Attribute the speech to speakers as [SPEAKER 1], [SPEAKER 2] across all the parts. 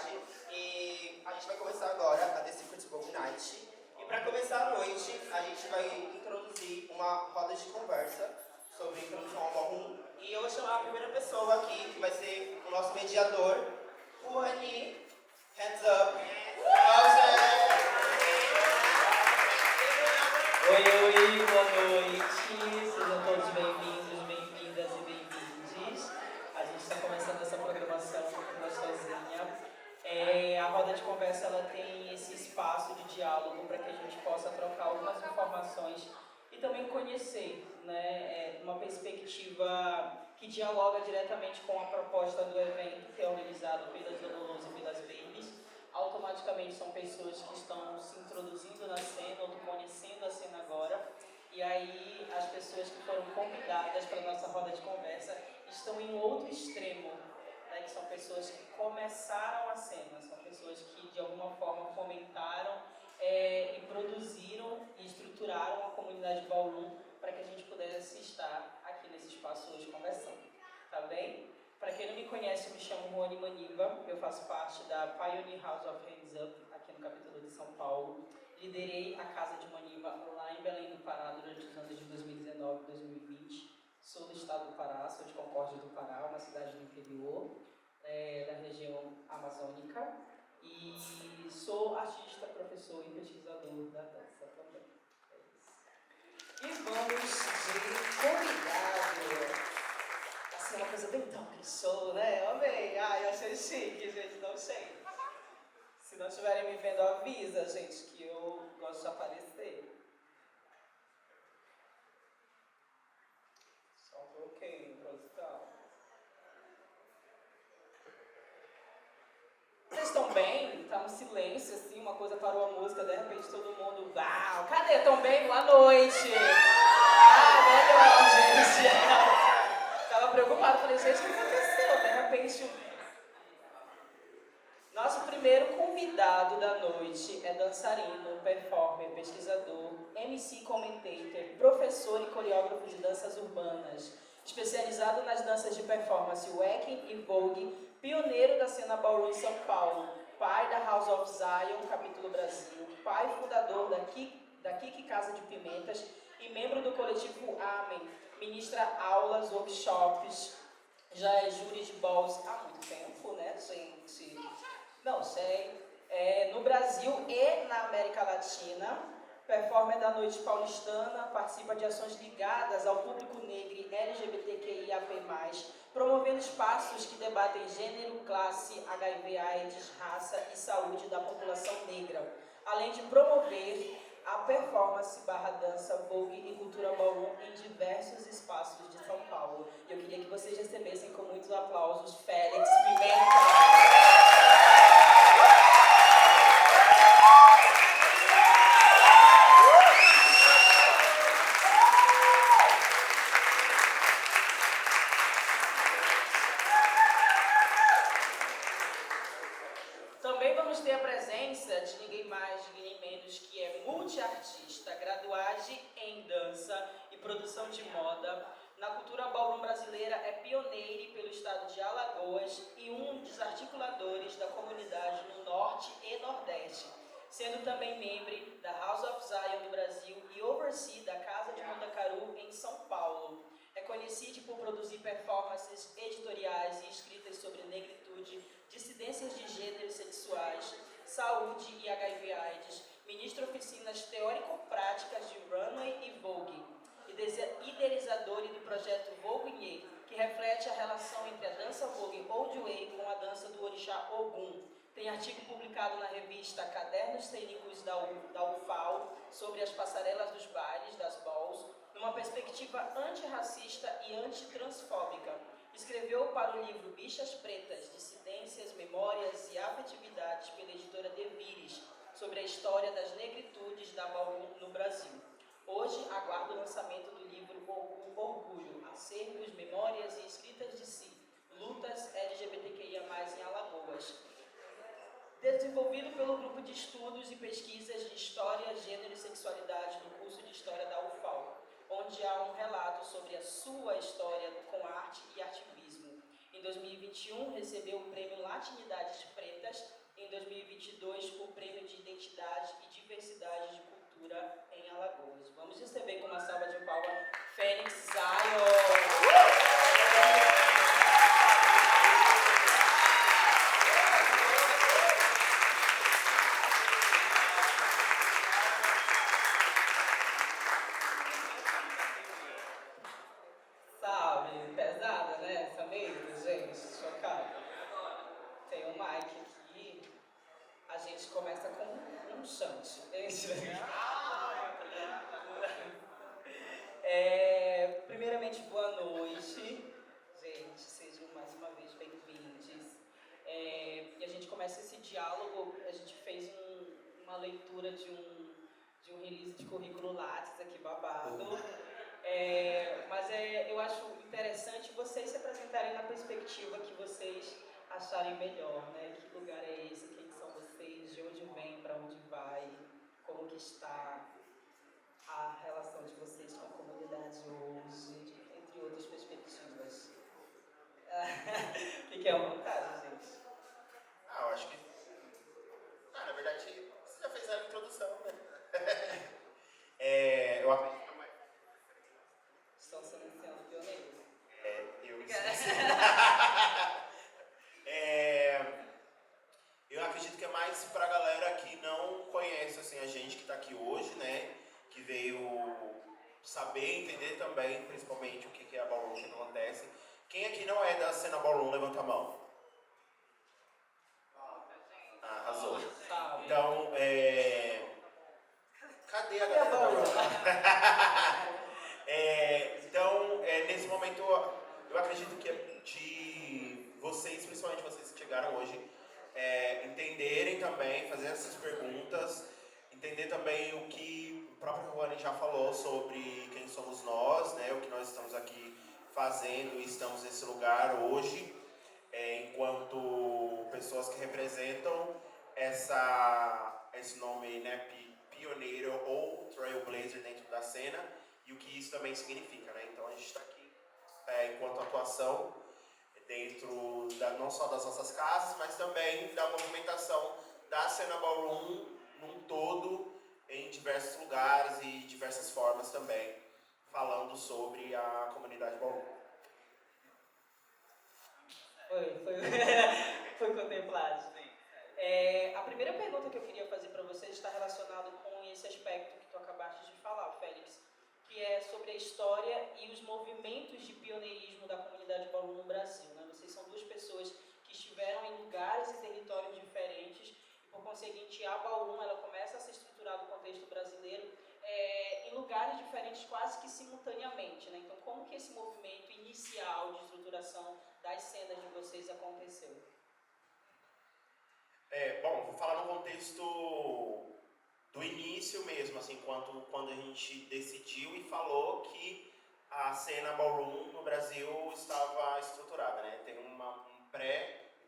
[SPEAKER 1] tarde e a gente vai começar agora a The Secret Spoken Night. E para começar a noite, a gente vai introduzir uma roda de conversa sobre introdução ao ballroom. E eu vou chamar a primeira pessoa aqui, que vai ser o nosso mediador, o Rani. Hands up.
[SPEAKER 2] Oi, boa noite. Sejam todos bem-vindos, bem-vindas e bem-vindes. A gente está começando essa programação gostosinha. A roda de conversa ela tem esse espaço de diálogo para que a gente possa trocar algumas informações e também conhecer, né, uma perspectiva que dialoga diretamente com a proposta do evento que é organizado pelas Lololos e pelas Babies. Automaticamente são pessoas que estão se introduzindo na cena ou conhecendo a cena agora. E aí as pessoas que foram convidadas para a nossa roda de conversa estão em outro extremo, né, que são pessoas que começaram a cena, são pessoas que de alguma forma fomentaram e produziram e estruturaram a comunidade ballroom para que a gente pudesse estar aqui nesse espaço hoje conversando. Tá bem? Para quem não me conhece, eu me chamo Rony Maniva, eu faço parte da Pioneer House of Hands Up, aqui no capítulo de São Paulo. Liderei a Casa de Maniva lá em Belém do Pará durante os anos de 2019 e 2020. Sou do estado do Pará, sou de Concórdia do Pará, uma cidade do interior, da região amazônica. E sou artista, professor e pesquisador da dança também. É isso. E vamos de convidado. Assim, uma coisa bem talk show, né? Eu amei. Ai, eu achei chique, gente, não sei. Se não estiverem me vendo, avisa, gente, que eu gosto de aparecer. Só um pouquinho, produção. Vocês estão bem? Tá um silêncio, assim, uma coisa parou a música, de repente todo mundo... Uau! Cadê? Estão bem? Boa noite! Melhor, gente! Estava preocupada, falei, gente, o que aconteceu? De repente, nosso primeiro convidado da noite é dançarino, performer, pesquisador, MC commentator, professor e coreógrafo de danças urbanas, especializado nas danças de performance Wacken e Vogue, pioneiro da cena ballroom em São Paulo, pai da House of Zion, capítulo Brasil, pai fundador da Kiki Casa de Pimentas e membro do coletivo Amen. Ministra aulas, workshops, já é júri de balls há muito tempo, né, gente? Não sei. No Brasil e na América Latina, performer da noite paulistana, participa de ações ligadas ao público negro e LGBTQIAP+, promovendo espaços que debatem gênero, classe, HIV/AIDS, raça e saúde da população negra, além de promover a performance /dança, vogue e cultura ballroom em diversos espaços de São Paulo. E eu queria que vocês recebessem com muitos aplausos Félix Pimenta. Também vamos ter a presença de ninguém mais, ninguém menos, que é multiartista, graduada em dança e produção de moda. Na cultura ballroom brasileira é pioneira pelo estado de Alagoas e um dos articuladores da comunidade no Norte e Nordeste, sendo também membro da House of Zion do Brasil e oversee da Casa de Montacaru em São Paulo. É conhecido por produzir performances editoriais e escritas sobre negritude, dissidências de gêneros sexuais, saúde e HIV/AIDS, ministra oficinas teórico-práticas de runway e vogue, e idealizador do projeto Vogue, que reflete a relação entre a dança vogue Old Way com a dança do orixá Ogum. Tem artigo publicado na revista Cadernos Cênicos da UFAL sobre as passarelas dos bailes, das balls, numa perspectiva antirracista e antitransfóbica. Escreveu para o livro Bichas Pretas, Dissidências, Memórias e Afetividades pela editora Devires, sobre a história das negritudes da ballroom no Brasil. Hoje, aguardo o lançamento do livro Orgulho, Acervos, Memórias e Escritas de Si, Lutas LGBTQIA+, em Alagoas. Desenvolvido pelo Grupo de Estudos e Pesquisas de História, Gênero e Sexualidade do curso de História da UFAL, onde há um relato sobre a sua história com arte e ativismo. Em 2021 recebeu o prêmio Latinidades Pretas, em 2022 o prêmio de Identidade e Diversidade de Cultura em Alagoas. Vamos receber com uma salva de palmas Félix Zion. Sabe, pesada, né? Essa mesa, gente, chocada. Tem um mic aqui, a gente começa com um chante. Primeiramente, boa noite. Gente, sejam mais uma vez bem-vindos. E a gente começa esse diálogo, a gente fez uma leitura de um release de currículo Lattes aqui, babado. Mas eu acho interessante vocês se apresentarem na perspectiva que vocês acharem melhor, né? Que lugar é esse? Quem são vocês? De onde vem? Para onde vai? Como que está a relação de vocês com a comunidade hoje? Entre outras perspectivas. Fiquem à vontade, gente.
[SPEAKER 3] Eu acho que... na verdade, você já fez a introdução, né? Eu acredito que
[SPEAKER 2] Estão sendo pioneiros.
[SPEAKER 3] eu acredito que é mais pra galera que não conhece assim, a gente que tá aqui hoje, né? Que veio saber, entender também, principalmente o que é a Ballroom, o que acontece. Quem aqui não é da cena Ballroom, levanta a mão. Arrasou. Então, cadê a galera? Então, nesse momento, eu acredito que é de vocês, principalmente vocês que chegaram hoje, entenderem também, fazer essas perguntas, entender também o que o próprio Rony já falou sobre quem somos nós, né, o que nós estamos aqui fazendo e estamos nesse lugar hoje, enquanto pessoas que representam esse nome, né, pioneiro ou trailblazer dentro da cena e o que isso também significa, né? Então a gente está aqui enquanto atuação dentro não só das nossas casas, mas também da movimentação da cena Ballroom num todo, em diversos lugares e diversas formas também, falando sobre a comunidade Ballroom.
[SPEAKER 2] Foi contemplado. A primeira pergunta que eu queria fazer para vocês está relacionada com esse aspecto que tu acabaste de falar, Félix, que é sobre a história e os movimentos de pioneirismo da comunidade Ballroom no Brasil, né? Vocês são duas pessoas que estiveram em lugares e territórios diferentes e, por conseguinte, a Ballroom ela começa a se estruturar no contexto brasileiro em lugares diferentes quase que simultaneamente, né? Então, como que esse movimento inicial de estruturação das cenas de vocês aconteceu?
[SPEAKER 3] Bom, vou falar no contexto do início mesmo, assim, quando a gente decidiu e falou que a cena Ballroom no Brasil estava estruturada, né? Tem um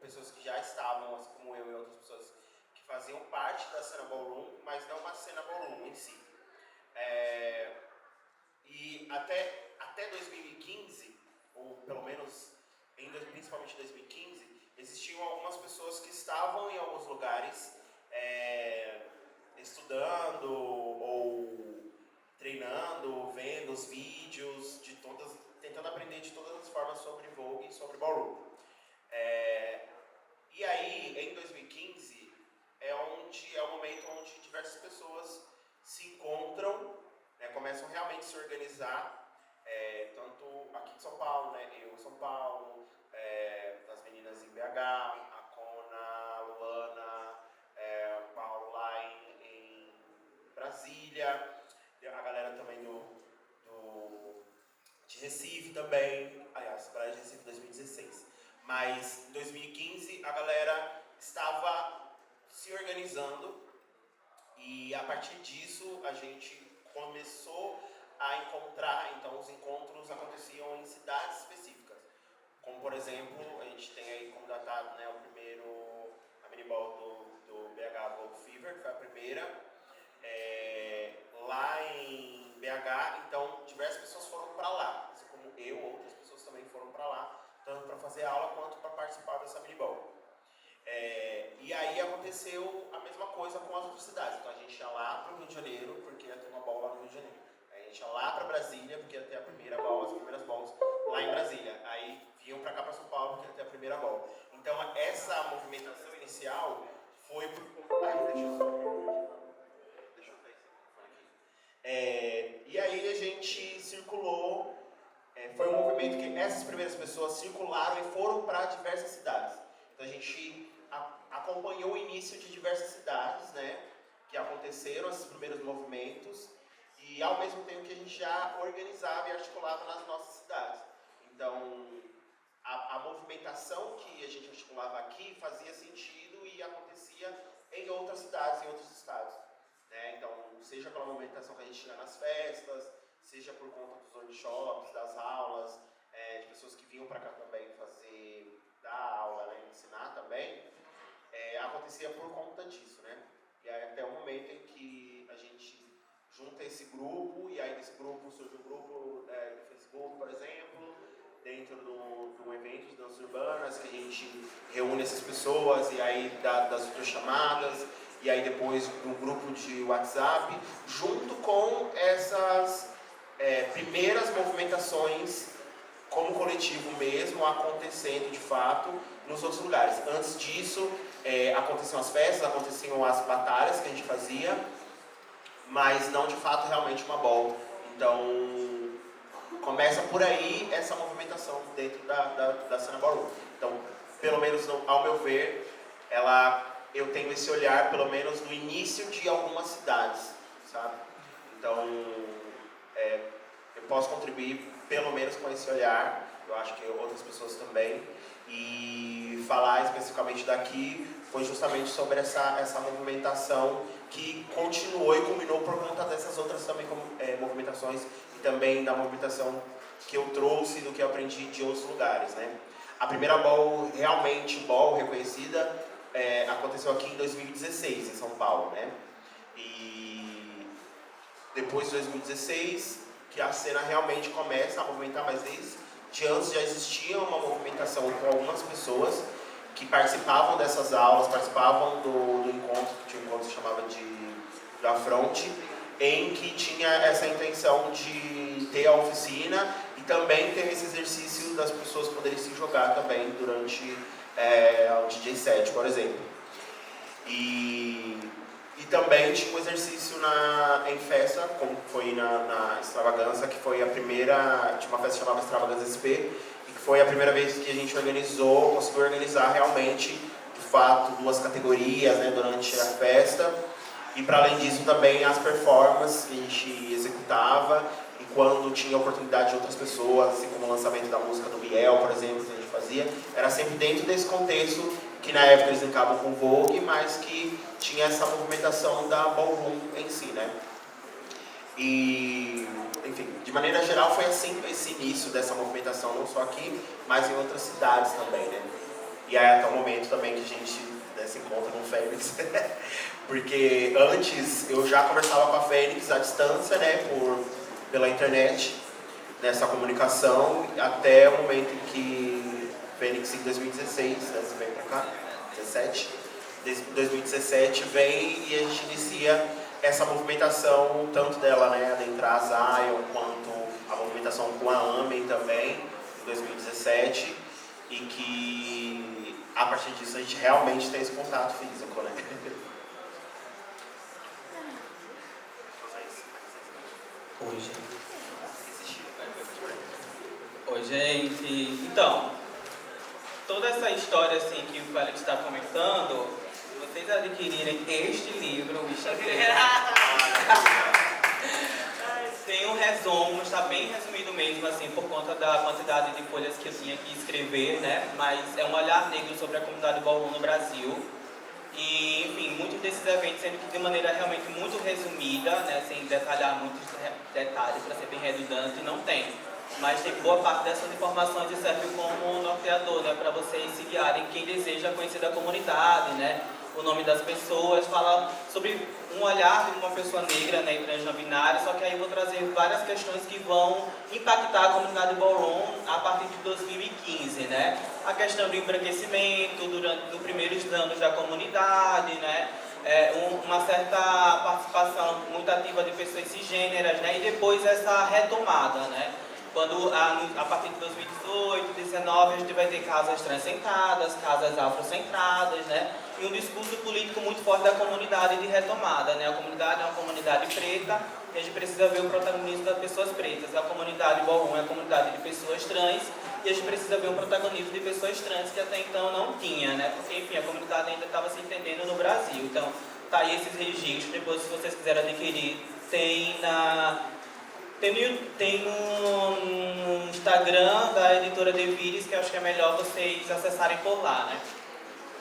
[SPEAKER 3] pessoas que já estavam, assim como eu e outras pessoas que faziam parte da cena Ballroom, mas não uma cena Ballroom em si. E até 2015, ou pelo menos principalmente 2015, existiam algumas pessoas que estavam em alguns lugares estudando ou treinando, vendo os vídeos, tentando aprender de todas as formas sobre Vogue e sobre Ballroom. E aí, em 2015, é o momento onde diversas pessoas se encontram, né, começam realmente a se organizar, tanto aqui em São Paulo, né, eu em São Paulo, as meninas em BH, a Cona, a Luana, o Paulo lá em Brasília, a galera também de Recife também, aliás, a galera de Recife 2016. Mas em 2015 a galera estava se organizando e a partir disso a gente começou a encontrar, então os encontros aconteciam em cidades específicas. Como por exemplo, a gente tem aí como datado, né, a miniball do BH Vogue Fever, que foi a primeira. Lá em BH, então diversas pessoas foram para lá, assim como eu, outras pessoas também foram para lá, tanto para fazer aula quanto para participar dessa mini ball. E aí aconteceu a mesma coisa com as outras cidades. Então a gente ia lá para o Rio de Janeiro, porque ia ter uma ball lá no Rio de Janeiro. Aí a gente ia lá para Brasília, porque ia ter a primeira ball, as primeiras balls lá em Brasília. Aí vinham para cá, para São Paulo, porque ia ter a primeira ball. Então essa movimentação inicial foi por... Deixa eu ver aqui. E aí a gente circulou, foi um movimento que essas primeiras pessoas circularam e foram para diversas cidades. Então a gente acompanhou o início de diversas cidades, né, que aconteceram esses primeiros movimentos, e ao mesmo tempo que a gente já organizava e articulava nas nossas cidades. Então a movimentação que a gente articulava aqui fazia sentido e acontecia em outras cidades, em outros estados, né? Então, seja pela movimentação que a gente tinha nas festas, seja por conta dos workshops, das aulas, de pessoas que vinham para cá também dar aula, né, ensinar também, acontecia por conta disso, né? E aí até o momento em que a gente junta esse grupo, e aí desse grupo surge um grupo no Facebook, por exemplo, dentro de um evento de danças urbanas, que a gente reúne essas pessoas, e aí das outras chamadas, e aí depois um grupo de WhatsApp, junto com essas primeiras movimentações como coletivo mesmo, acontecendo de fato nos outros lugares. Antes disso, aconteciam as festas, aconteciam as batalhas que a gente fazia, mas não de fato realmente uma ball. Então, começa por aí essa movimentação dentro da cena ballroom. Então, pelo menos ao meu ver, eu tenho esse olhar, pelo menos no início de algumas cidades, sabe? Então, eu posso contribuir pelo menos com esse olhar, eu acho que outras pessoas também, e falar especificamente daqui foi justamente sobre essa movimentação que continuou e culminou por conta dessas outras também movimentações, e também da movimentação que eu trouxe, do que eu aprendi de outros lugares, né? A primeira ball, realmente ball reconhecida, aconteceu aqui em 2016, em São Paulo, né? E depois de 2016, que a cena realmente começa a movimentar, mas desde antes já existia uma movimentação com algumas pessoas que participavam dessas aulas, participavam do encontro, que tinha um encontro que se chamava da Fronte, em que tinha essa intenção de ter a oficina e também ter esse exercício das pessoas poderem se jogar também durante o DJ set, por exemplo. E também tinha um exercício em festa, como foi na Extravaganza, que foi a primeira, tinha uma festa chamada Extravaganza SP, e que foi a primeira vez que a gente conseguiu organizar realmente, de fato, 2 categorias, né, durante a festa. E para além disso também as performances que a gente executava, e quando tinha oportunidade de outras pessoas, assim como o lançamento da música do Biel, por exemplo, que a gente fazia, era sempre dentro desse contexto, que na época eles brincavam com Vogue, mas que tinha essa movimentação da ballroom em si, né? E, enfim, de maneira geral foi assim esse início dessa movimentação, não só aqui, mas em outras cidades também, né? E aí até o momento também que a gente se encontra no Fênix, porque antes eu já conversava com a Fênix à distância, né, pela internet, nessa comunicação, até o momento em que Fênix em 2016, né, você vem pra cá, 2017 vem e a gente inicia essa movimentação, tanto dela, né, adentrar a Zion, quanto a movimentação com a Amen também, em 2017, e que a partir disso a gente realmente tem esse contato físico, né?
[SPEAKER 4] Oi, gente. Então, toda essa história assim que o Félix está comentando, vocês adquirirem este livro, o tem um resumo, está bem resumido mesmo, assim, por conta da quantidade de folhas que eu tinha que escrever, né? Mas é um olhar negro sobre a comunidade ballroom no Brasil. E, enfim, muitos desses eventos sendo que de maneira realmente muito resumida, né? Sem detalhar muitos detalhes, para ser bem redundante, não tem. Mas tem boa parte dessas informações que serve como norteador, né? Para vocês se guiarem, quem deseja conhecer da comunidade, né? o nome das pessoas, fala sobre um olhar de uma pessoa negra, né, e trans não binária, só que aí eu vou trazer várias questões que vão impactar a comunidade ballroom a partir de 2015, né? A questão do embranquecimento nos primeiros anos da comunidade, né? Uma certa participação muito ativa de pessoas cisgêneras, né? E depois essa retomada, né? Quando a partir de 2018, 2019, a gente vai ter casas transcentradas, casas afrocentradas, né? E um discurso político muito forte da comunidade de retomada, né? A comunidade é uma comunidade preta e a gente precisa ver o protagonismo das pessoas pretas. A comunidade ballroom é a comunidade de pessoas trans e a gente precisa ver o protagonismo de pessoas trans que até então não tinha, né? Porque, enfim, a comunidade ainda estava se entendendo no Brasil. Então, tá aí esses registros. Depois, se vocês quiserem adquirir, tem no Instagram da editora De Vires, que eu acho que é melhor vocês acessarem por lá, né?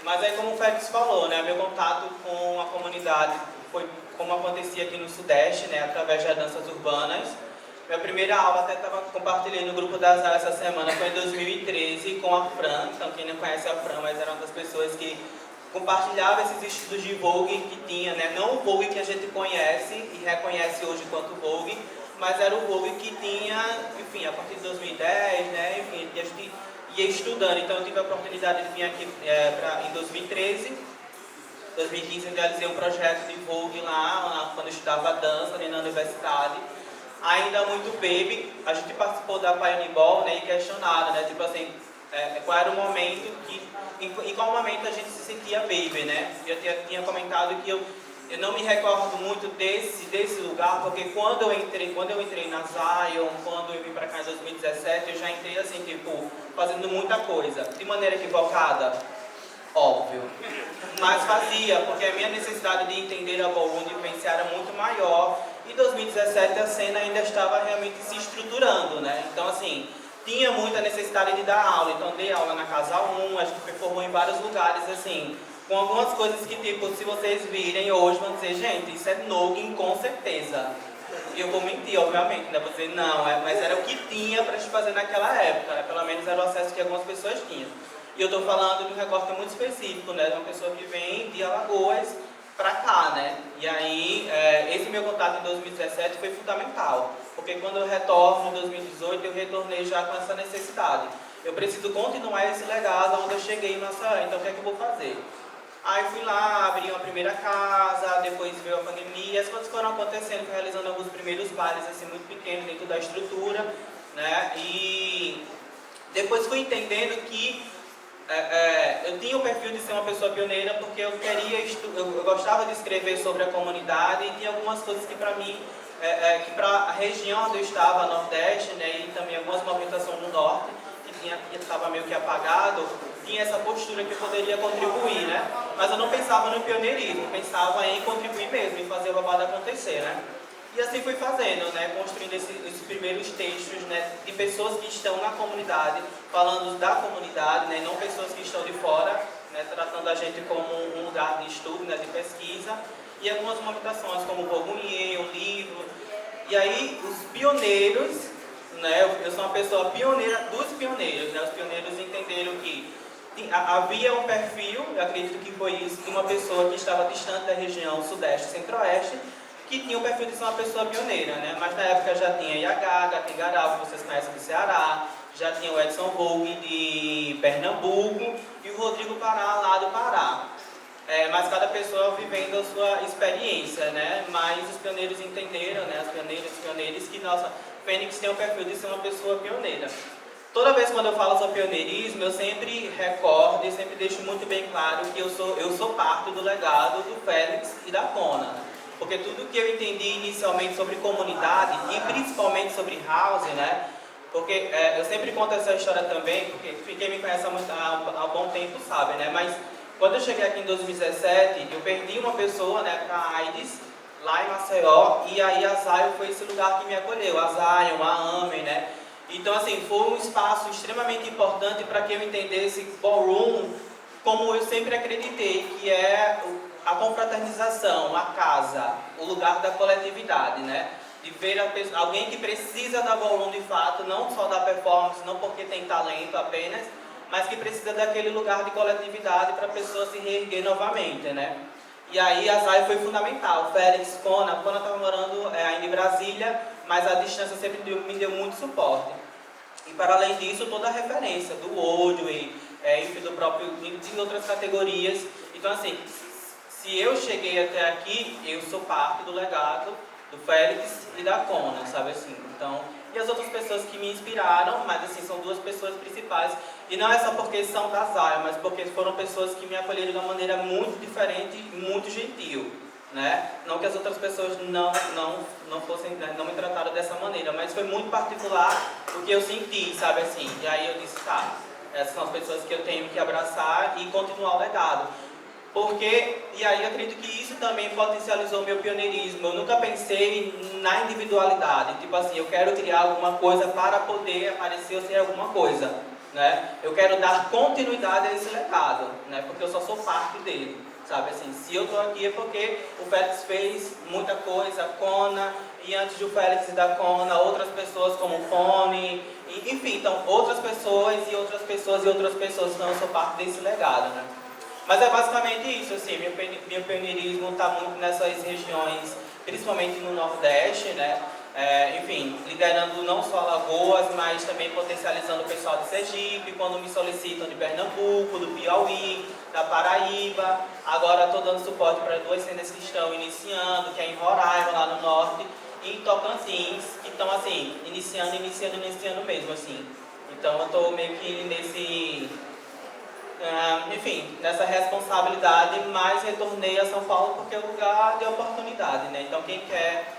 [SPEAKER 4] Mas aí, como o Félix falou, né, meu contato com a comunidade foi como acontecia aqui no Sudeste, né, através das danças urbanas. Minha primeira aula, até estava compartilhando no grupo das aulas essa semana, foi em 2013 com a Fran. Então, quem não conhece a Fran, mas era uma das pessoas que compartilhava esses estudos de Vogue que tinha, né, não o Vogue que a gente conhece e reconhece hoje enquanto Vogue, mas era o Vogue que tinha, enfim, a partir de 2010, né, enfim, a gente ia estudando. Então eu tive a oportunidade de vir aqui em 2013, 2015 eu realizei um projeto de Vogue lá quando eu estudava dança ali na universidade. Ainda muito baby, a gente participou da Pioneer Ball, né, e questionaram, né, tipo assim, qual era o momento em qual momento a gente se sentia baby, né. Eu tinha comentado que eu não me recordo muito desse lugar, porque quando eu entrei na Zion, quando eu vim para cá em 2017, eu já entrei assim, tipo, fazendo muita coisa. De maneira equivocada? Óbvio. Mas fazia, porque a minha necessidade de entender a ballroom, de vivenciar era muito maior. Em 2017 a cena ainda estava realmente se estruturando, né? Então, assim, tinha muita necessidade de dar aula. Então, dei aula na Casa 1, a gente performou em vários lugares, assim, com algumas coisas que, tipo, se vocês virem hoje, vão dizer, gente, isso é Noggin com certeza. E eu vou mentir, obviamente, né? Vou dizer, não, mas era o que tinha pra gente fazer naquela época, né? Pelo menos era o acesso que algumas pessoas tinham. E eu tô falando de um recorte muito específico, né? De uma pessoa que vem de Alagoas pra cá, né? E aí, esse meu contato em 2017 foi fundamental. Porque quando eu retorno em 2018, eu retornei já com essa necessidade. Eu preciso continuar esse legado onde eu cheguei em Maceió, então o que é que eu vou fazer? Aí fui lá, abri uma primeira casa, depois veio a pandemia, as coisas foram acontecendo, fui realizando alguns primeiros bailes assim, muito pequenos dentro da estrutura, né? E depois fui entendendo que eu tinha o perfil de ser uma pessoa pioneira porque eu gostava de escrever sobre a comunidade e tinha algumas coisas que para mim, que para a região onde eu estava, Nordeste, né, e também algumas movimentações no Norte, que estava meio que apagado, tinha essa postura que eu poderia contribuir, né? Mas eu não pensava no pioneirismo, pensava em contribuir mesmo, em fazer o babado acontecer, né? E assim fui fazendo, né? Construindo esses primeiros textos, né? De pessoas que estão na comunidade, falando da comunidade, né? Não pessoas que estão de fora, né? Tratando a gente como um lugar de estudo, né? De pesquisa. E algumas movimentações como o Bogunhê, o livro. E aí, os pioneiros, né? Eu sou uma pessoa pioneira dos pioneiros, né? Os pioneiros entenderam que havia um perfil, eu acredito que foi isso, de uma pessoa que estava distante da região Sudeste e Centro-Oeste, que tinha o perfil de ser uma pessoa pioneira, né? Mas na época já tinha Iagaga, tem Garal, que vocês conhecem do Ceará, já tinha o Edson Vogue de Pernambuco e o Rodrigo Pará lá do Pará. Mas cada pessoa vivendo a sua experiência, né? Mas os pioneiros entenderam, né? As pioneiras e pioneiros que nossa Fênix tem o perfil de ser uma pessoa pioneira. Toda vez quando eu falo sobre pioneirismo, eu sempre recordo e sempre deixo muito bem claro que eu sou parte do legado do Félix e da Kona. Porque tudo que eu entendi inicialmente sobre comunidade e principalmente sobre house, né? Porque eu sempre conto essa história também, porque quem me conhece há bom tempo sabe, né? Mas quando eu cheguei aqui em 2017, eu perdi uma pessoa, né, para AIDS, lá em Maceió, e aí a Zion foi esse lugar que me acolheu, a Zion, a Amen, né? Então, assim, foi um espaço extremamente importante para que eu entendesse ballroom como eu sempre acreditei, que é a confraternização, a casa, o lugar da coletividade, né? De ver alguém que precisa da ballroom de fato, não só da performance, não porque tem talento apenas, mas que precisa daquele lugar de coletividade para a pessoa se reerguer novamente, né? E aí a Zay foi fundamental. O Félix, Kona estava morando ainda em Brasília, mas a distância sempre me deu muito suporte. E para além disso, toda a referência do Oldway, enfim, do próprio, de outras categorias. Então assim, se eu cheguei até aqui, eu sou parte do legado do Félix e da Kona, sabe assim? Então, e as outras pessoas que me inspiraram, mas assim, são duas pessoas principais. E não é só porque são da Zaya, mas porque foram pessoas que me acolheram de uma maneira muito diferente e muito gentil, né? Não que as outras pessoas não fossem, né, não me trataram dessa maneira, mas foi muito particular o que eu senti, sabe assim? E aí eu disse, tá, essas são as pessoas que eu tenho que abraçar e continuar o legado. Porque, e aí eu acredito que isso também potencializou meu pioneirismo. Eu nunca pensei na individualidade, tipo assim, eu quero criar alguma coisa para poder aparecer ou ser alguma coisa, né? Eu quero dar continuidade a esse legado, né? Porque eu só sou parte dele, sabe assim, se eu estou aqui é porque o Félix fez muita coisa, a Kona, e antes do Félix e da Kona, outras pessoas como o Fone, enfim, então outras pessoas e outras pessoas e outras pessoas, então eu sou parte desse legado, né? Mas é basicamente isso, assim, meu pioneirismo está muito nessas regiões, principalmente no Nordeste, né? Enfim, liderando não só Alagoas, mas também potencializando o pessoal de Sergipe, quando me solicitam de Pernambuco, do Piauí, da Paraíba. Agora estou dando suporte para duas cenas que estão iniciando, que é em Roraima, lá no Norte, e em Tocantins, que estão assim, iniciando mesmo, assim. Então eu estou meio que nesse... enfim, nessa responsabilidade, mas retornei a São Paulo porque é um lugar de oportunidade, né? Então quem quer,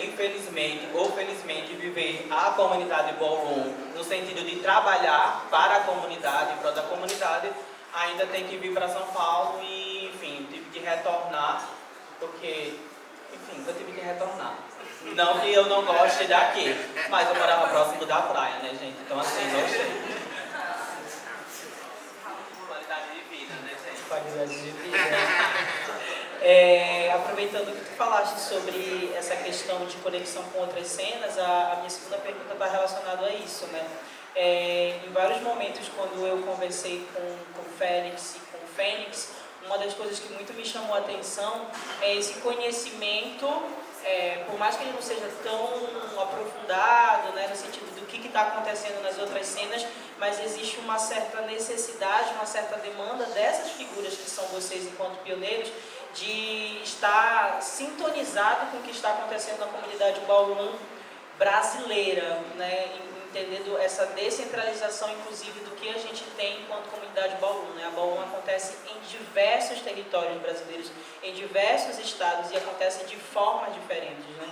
[SPEAKER 4] infelizmente ou felizmente, viver a comunidade ballroom no sentido de trabalhar para a comunidade, para da comunidade, ainda tem que vir para São Paulo e, enfim, tive que retornar, porque, enfim, eu tive que retornar. Não que eu não goste daqui, mas eu morava próximo da praia, né, gente? Então assim, não sei.
[SPEAKER 2] Qualidade de vida. Aproveitando que tu falaste sobre essa questão de conexão com outras cenas, a minha segunda pergunta está relacionada a isso, né? Em vários momentos, quando eu conversei com o Félix e com o Fênix, uma das coisas que muito me chamou a atenção é esse conhecimento, por mais que ele não seja tão aprofundado, né, no sentido do que está acontecendo nas outras cenas, mas existe uma certa necessidade, uma certa demanda dessas figuras que são vocês enquanto pioneiros, de estar sintonizado com o que está acontecendo na comunidade ballroom brasileira, né, entendendo essa descentralização, inclusive, do que a gente tem enquanto comunidade ballroom, né? A ballroom acontece em diversos territórios brasileiros, em diversos estados, e acontece de formas diferentes, né?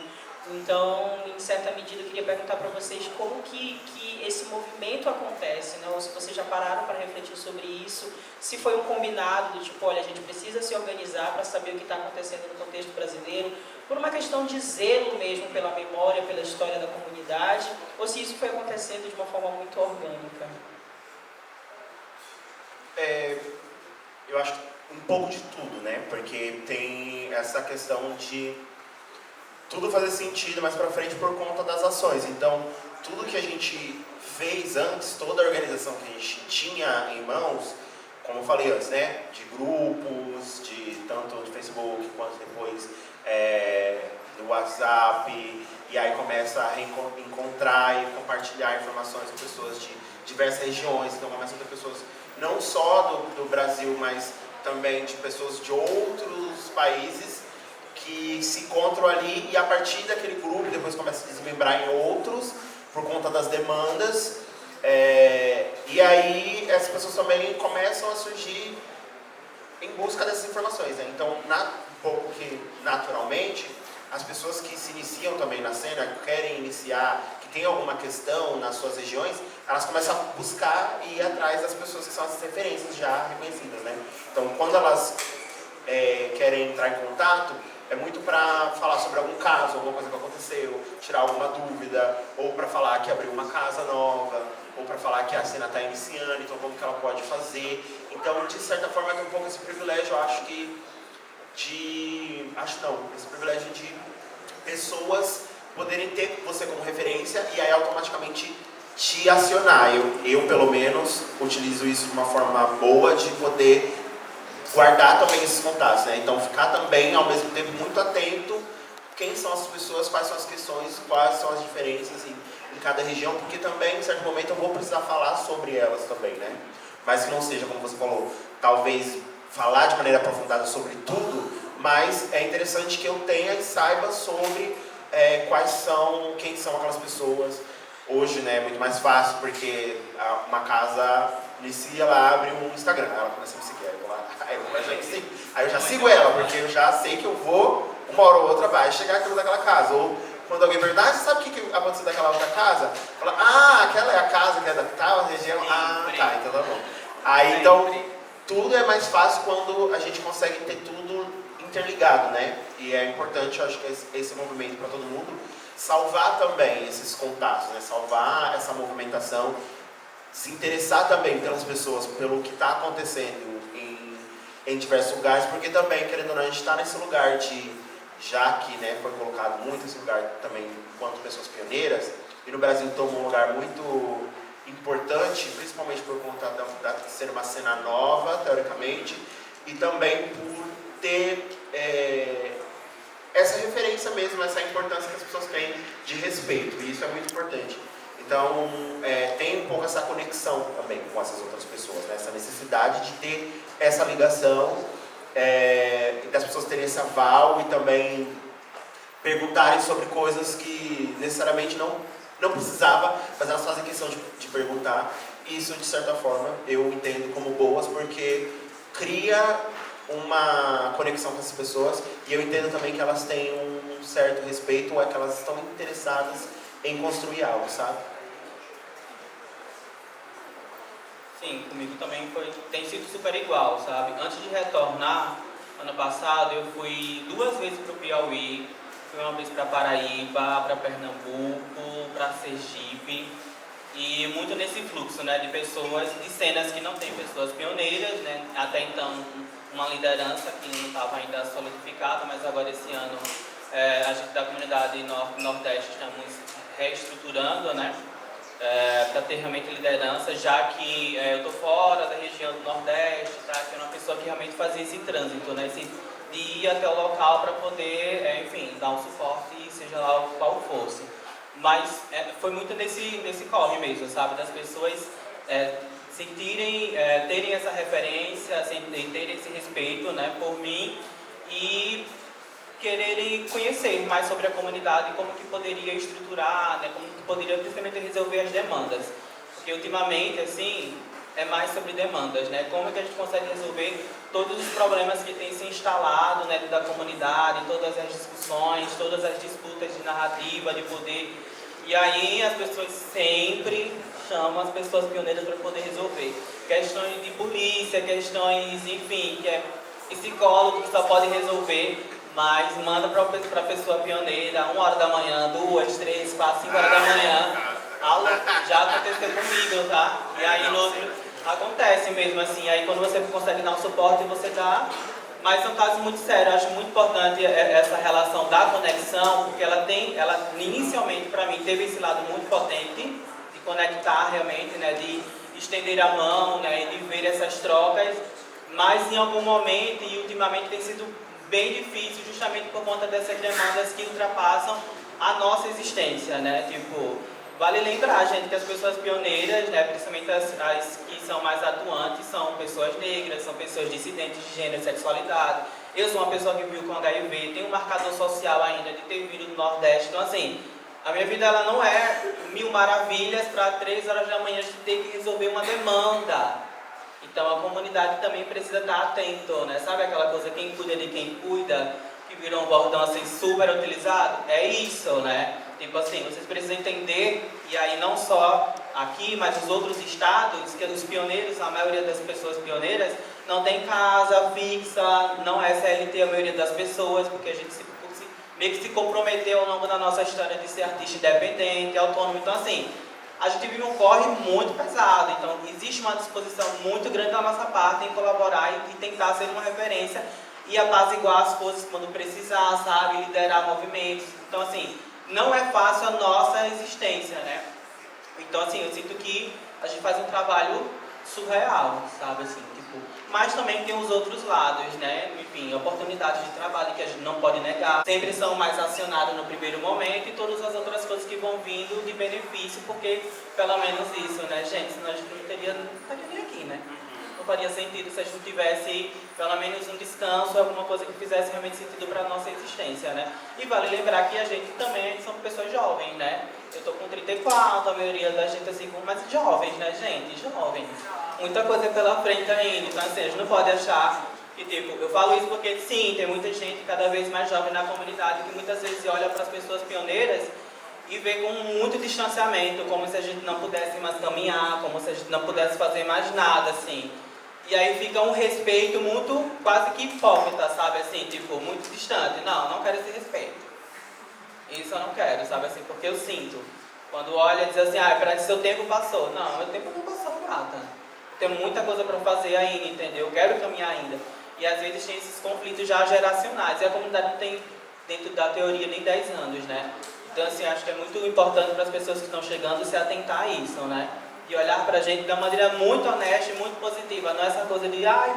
[SPEAKER 2] Então, em certa medida, eu queria perguntar para vocês como que esse movimento acontece, né? Ou se vocês já pararam para refletir sobre isso, se foi um combinado do tipo, olha, a gente precisa se organizar para saber o que está acontecendo no contexto brasileiro, por uma questão de zelo mesmo pela memória, pela história da comunidade, ou se isso foi acontecendo de uma forma muito orgânica.
[SPEAKER 3] Eu acho um pouco de tudo, né? Porque tem essa questão de tudo fazer sentido mais pra frente por conta das ações. Então, tudo que a gente fez antes, toda a organização que a gente tinha em mãos, como eu falei antes, né? De grupos, tanto de Facebook quanto depois do WhatsApp, e aí começa a encontrar e compartilhar informações com pessoas de diversas regiões. Então começam a ter pessoas não só do Brasil, mas também de pessoas de outros países que se encontram ali, e a partir daquele grupo depois começa a desmembrar em outros por conta das demandas, e aí essas pessoas também começam a surgir em busca dessas informações, né? Então, um pouco que naturalmente, as pessoas que se iniciam também na cena, que querem iniciar, que tem alguma questão nas suas regiões, elas começam a buscar e ir atrás das pessoas que são as referências já reconhecidas, né? Então, quando elas querem entrar em contato, é muito para falar sobre algum caso, alguma coisa que aconteceu, tirar alguma dúvida, ou para falar que abriu uma casa nova, ou para falar que a cena está iniciando, então como que ela pode fazer. Então, de certa forma, tem um pouco esse privilégio, eu acho esse privilégio de pessoas poderem ter você como referência e aí automaticamente te acionar. Eu, pelo menos, utilizo isso de uma forma boa de poder guardar também esses contatos, né? Então, ficar também, ao mesmo tempo, muito atento quem são as pessoas, quais são as questões, quais são as diferenças em cada região, porque também, em certo momento, eu vou precisar falar sobre elas também, né? Mas que não seja, como você falou, talvez falar de maneira aprofundada sobre tudo, mas é interessante que eu tenha e saiba sobre quem são aquelas pessoas. Hoje, né, é muito mais fácil, porque uma casa inicia, ela abre um Instagram, ela começa a me seguir, aí eu já sigo ela, porque eu já sei que eu vou, uma hora ou outra vai chegar aquilo daquela casa. Ou quando alguém pergunta, você sabe o que aconteceu daquela outra casa? Fala, aquela é a casa que é da tal região, tá, então tá bom. Aí, então, tudo é mais fácil quando a gente consegue ter tudo interligado, né? E é importante, eu acho que esse movimento para todo mundo, salvar também esses contatos, né? Salvar essa movimentação, se interessar também pelas pessoas, pelo que está acontecendo em diversos lugares, porque também, querendo ou não, a gente está nesse lugar já que, né, foi colocado muito esse lugar também enquanto pessoas pioneiras, e no Brasil tomou um lugar muito importante, principalmente por conta de ser uma cena nova, teoricamente, e também por ter essa referência mesmo, essa importância que as pessoas têm de respeito, e isso é muito importante. Então, tem um pouco essa conexão também com essas outras pessoas, né? Essa necessidade de ter essa ligação, das pessoas terem esse aval e também perguntarem sobre coisas que necessariamente não precisava, mas elas fazem questão de perguntar. Isso, de certa forma, eu entendo como boas, porque cria uma conexão com essas pessoas, e eu entendo também que elas têm um certo respeito, ou é que elas estão interessadas em construir algo, sabe?
[SPEAKER 4] Sim, comigo também tem sido super igual, sabe? Antes de retornar, ano passado, eu fui 2 vezes para o Piauí, fui uma vez para Paraíba, para Pernambuco, para Sergipe, e muito nesse fluxo, né, de pessoas, de cenas que não tem pessoas pioneiras, né? Até então uma liderança que não estava ainda solidificada, mas agora esse ano a gente da comunidade Nordeste estamos reestruturando, né? Para ter realmente liderança, já que eu estou fora da região do Nordeste, tá? Que é uma pessoa que realmente fazia esse trânsito, né? De ir até o local para poder, enfim, dar um suporte, seja lá qual fosse. Mas foi muito nesse corre mesmo, sabe? Das pessoas sentirem, terem essa referência, terem esse respeito, né, por mim, e quererem conhecer mais sobre a comunidade, como que poderia estruturar, né, como que poderia principalmente resolver as demandas. Porque ultimamente, assim, é mais sobre demandas, né? Como que a gente consegue resolver todos os problemas que têm se instalado, né, dentro da comunidade, todas as discussões, todas as disputas de narrativa, de poder. E aí as pessoas sempre chamam as pessoas pioneiras para poder resolver. Questões de polícia, questões, enfim, que é psicólogo que só pode resolver, mas manda para a pessoa pioneira, 1 hora da manhã, 2, 3, 4, 5 horas da manhã. Alô, já aconteceu comigo, tá? E aí no outro acontece mesmo assim, aí quando você consegue dar um suporte, você dá. Mas é um caso muito sério, eu acho muito importante essa relação da conexão, porque ela inicialmente para mim teve esse lado muito potente de conectar realmente, né, de estender a mão, né, e de ver essas trocas, mas em algum momento e ultimamente tem sido bem difícil justamente por conta dessas demandas que ultrapassam a nossa existência, né? Tipo, vale lembrar, gente, que as pessoas pioneiras, né, principalmente as que são mais atuantes, são pessoas negras, são pessoas dissidentes de gênero e sexualidade. Eu sou uma pessoa que viu com HIV, tenho um marcador social ainda de ter vindo do Nordeste, então assim, a minha vida ela não é 1000 maravilhas para 3 horas da manhã de ter que resolver uma demanda. Então a comunidade também precisa estar atento, né? Sabe aquela coisa, quem cuida de quem cuida, que virou um bordão assim super utilizado? É isso, né? Tipo assim, vocês precisam entender, e aí não só aqui, mas os outros estados, que os pioneiros, a maioria das pessoas pioneiras, não tem casa fixa, não é CLT a maioria das pessoas, porque a gente meio que se comprometeu ao longo da nossa história de ser artista independente, autônomo, então assim, a gente vive um corre muito pesado, então existe uma disposição muito grande da nossa parte em colaborar e tentar ser uma referência e apaziguar as coisas quando precisar, sabe, liderar movimentos. Então assim, não é fácil a nossa existência, né? Então, assim, eu sinto que a gente faz um trabalho surreal, sabe, assim, tipo... Mas também tem os outros lados, né? Enfim, oportunidades de trabalho que a gente não pode negar. Sempre são mais acionadas no primeiro momento e todas as outras coisas que vão vindo de benefício, porque pelo menos isso, né, gente? Senão a gente não estaria nem aqui, né? Não faria sentido se a gente tivesse pelo menos um descanso, alguma coisa que fizesse realmente sentido para a nossa existência, né? E vale lembrar que a gente também são pessoas jovens, né? Eu tô com 34, a maioria da gente assim, mas jovens, né, gente? Jovens. Muita coisa pela frente ainda, então assim, a gente não pode achar que, tipo, eu falo isso porque, sim, tem muita gente cada vez mais jovem na comunidade que muitas vezes olha para as pessoas pioneiras e vê com muito distanciamento, como se a gente não pudesse mais caminhar, como se a gente não pudesse fazer mais nada, assim. E aí fica um respeito muito, quase que hipócrita, sabe, assim, tipo, muito distante. Não quero esse respeito. Isso eu não quero, sabe, assim, porque eu sinto. Quando olha e diz assim, parece que seu tempo passou. Não, meu tempo não passou nada. Tenho muita coisa para fazer ainda, entendeu? Eu quero caminhar ainda. E às vezes tem esses conflitos já geracionais. E a comunidade não tem, dentro da teoria, nem 10 anos, né? Então, assim, acho que é muito importante para as pessoas que estão chegando se atentar a isso, né? E olhar pra gente de uma maneira muito honesta e muito positiva. Não é essa coisa de, ai,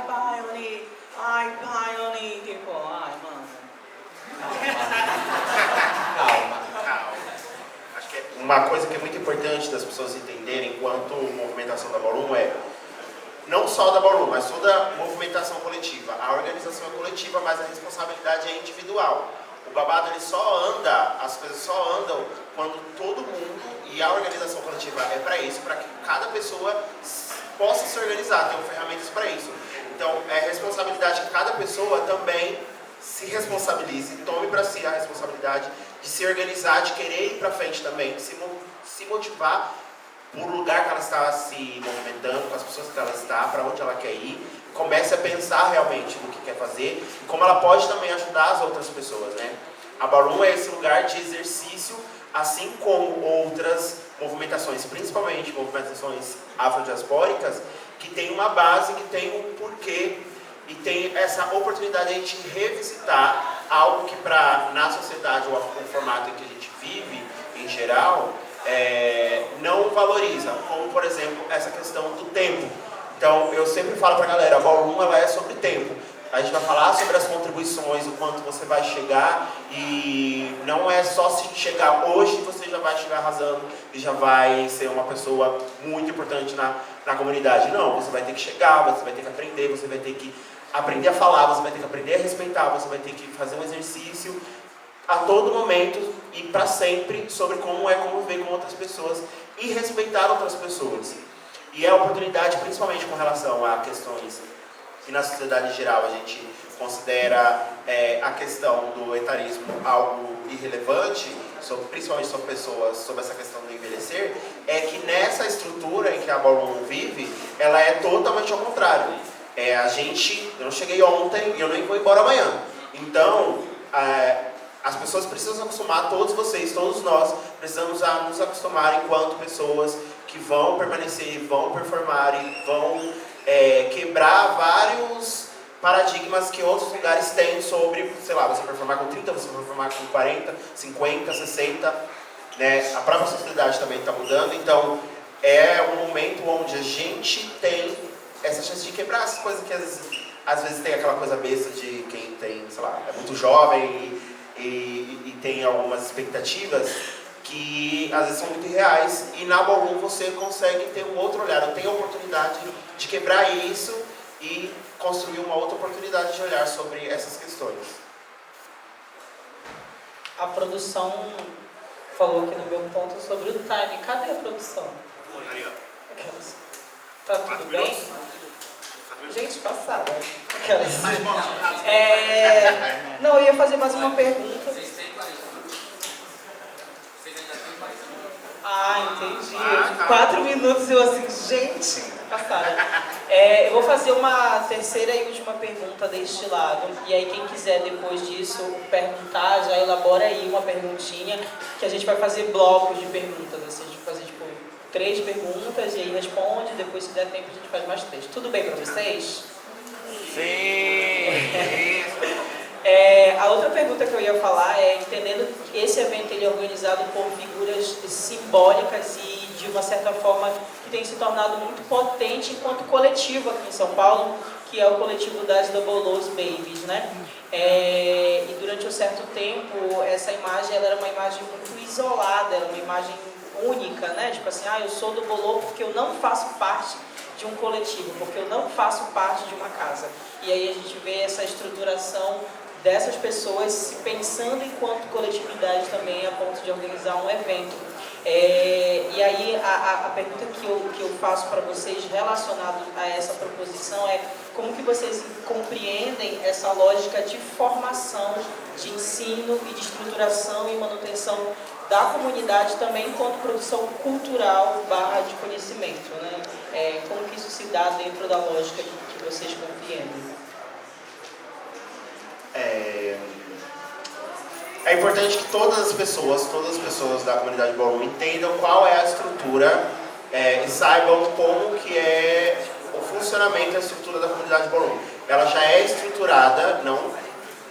[SPEAKER 4] Oni, tipo, ai, mano.
[SPEAKER 3] Calma. Acho que uma coisa que é muito importante das pessoas entenderem enquanto movimentação da Ballroom é não só da Ballroom, mas toda a movimentação coletiva. A organização é coletiva, mas a responsabilidade é individual. O babado ele só anda, as coisas só andam quando todo mundo, e a organização coletiva é para isso, para que cada pessoa possa se organizar, tem ferramentas para isso. Então é responsabilidade que cada pessoa também se responsabilize, tome para si a responsabilidade de se organizar, de querer ir para frente também, de se motivar por lugar que ela está se movimentando, com as pessoas que ela está, para onde ela quer ir, comece a pensar realmente no que quer fazer e como ela pode também ajudar as outras pessoas, né? A Ballroom é esse lugar de exercício, assim como outras movimentações, principalmente movimentações afrodiaspóricas, que tem uma base, que tem um porquê e tem essa oportunidade de a gente revisitar algo que na sociedade ou no formato em que a gente vive, em geral, não valoriza, como por exemplo essa questão do tempo. Então eu sempre falo pra galera, a Ballroom ela é sobre tempo. A gente vai falar sobre as contribuições, o quanto você vai chegar, e não é só se chegar hoje você já vai chegar arrasando e já vai ser uma pessoa muito importante na comunidade. Não, você vai ter que chegar, você vai ter que aprender, você vai ter que aprender a falar, você vai ter que aprender a respeitar, você vai ter que fazer um exercício a todo momento e para sempre sobre como é conviver com outras pessoas e respeitar outras pessoas. E é a oportunidade, principalmente com relação a questões que na sociedade em geral a gente considera a questão do etarismo algo irrelevante, principalmente sobre pessoas, sobre essa questão do envelhecer, é que nessa estrutura em que a Ballroom vive, ela é totalmente ao contrário. Eu não cheguei ontem e eu nem vou embora amanhã. Então, as pessoas precisam se acostumar, todos vocês, todos nós, precisamos nos acostumar enquanto pessoas que vão permanecer, vão performar e vão quebrar vários paradigmas que outros lugares têm sobre, sei lá, você performar com 30, você performar com 40, 50, 60, né? A própria sociedade também está mudando, então é um momento onde a gente tem essa chance de quebrar essas coisas que às vezes tem aquela coisa besta de quem tem, sei lá, é muito jovem e tem algumas expectativas que às vezes são muito irreais, e na Ballroom você consegue ter um outro olhar. Eu tenho a oportunidade de quebrar isso e construir uma outra oportunidade de olhar sobre essas questões.
[SPEAKER 2] A produção falou aqui no meu ponto sobre o time. Cadê a produção? Aquelas. Tá tudo bem? Gente, passada. Aquelas. Não, eu ia fazer mais uma pergunta. Entendi. 4 minutos eu assim, gente, passada. Eu vou fazer uma terceira e última pergunta deste lado. E aí quem quiser depois disso perguntar, já elabora aí uma perguntinha, que a gente vai fazer blocos de perguntas. Assim, a gente vai fazer tipo 3 perguntas e aí responde, depois se der tempo a gente faz mais 3. Tudo bem pra vocês?
[SPEAKER 3] Sim!
[SPEAKER 2] A outra pergunta que eu ia falar é, entendendo que esse evento ele é organizado por figuras simbólicas e de uma certa forma, que tem se tornado muito potente enquanto coletivo aqui em São Paulo, que é o coletivo das Double Lows Babies, né? E durante um certo tempo, essa imagem ela era uma imagem muito isolada, era uma imagem única, né? Tipo assim, eu sou do bolô porque eu não faço parte de um coletivo, porque eu não faço parte de uma casa. E aí a gente vê essa estruturação dessas pessoas se pensando enquanto coletividade também a ponto de organizar um evento. E aí a pergunta que eu faço para vocês relacionado a essa proposição é como que vocês compreendem essa lógica de formação, de ensino e de estruturação e manutenção da comunidade também enquanto produção cultural / de conhecimento, né? Como que isso se dá dentro da lógica que vocês compreendem?
[SPEAKER 3] É importante que todas as pessoas da comunidade Ballroom entendam qual é a estrutura e saibam como que é o funcionamento da estrutura da comunidade Ballroom. Ela já é estruturada, não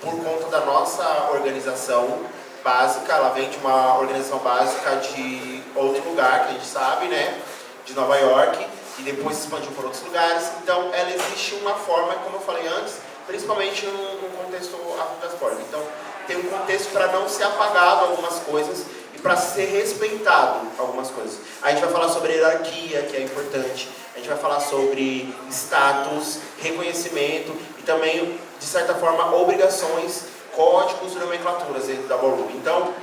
[SPEAKER 3] por conta da nossa organização básica, ela vem de uma organização básica de outro lugar, que a gente sabe, né, de Nova York, e depois se expandiu por outros lugares. Então, ela existe uma forma, como eu falei antes, principalmente no contexto afro-diaspórico. Então, tem um contexto para não ser apagado algumas coisas e para ser respeitado algumas coisas. A gente vai falar sobre hierarquia, que é importante. A gente vai falar sobre status, reconhecimento e também, de certa forma, obrigações, códigos e nomenclaturas dentro da Ballroom. Então,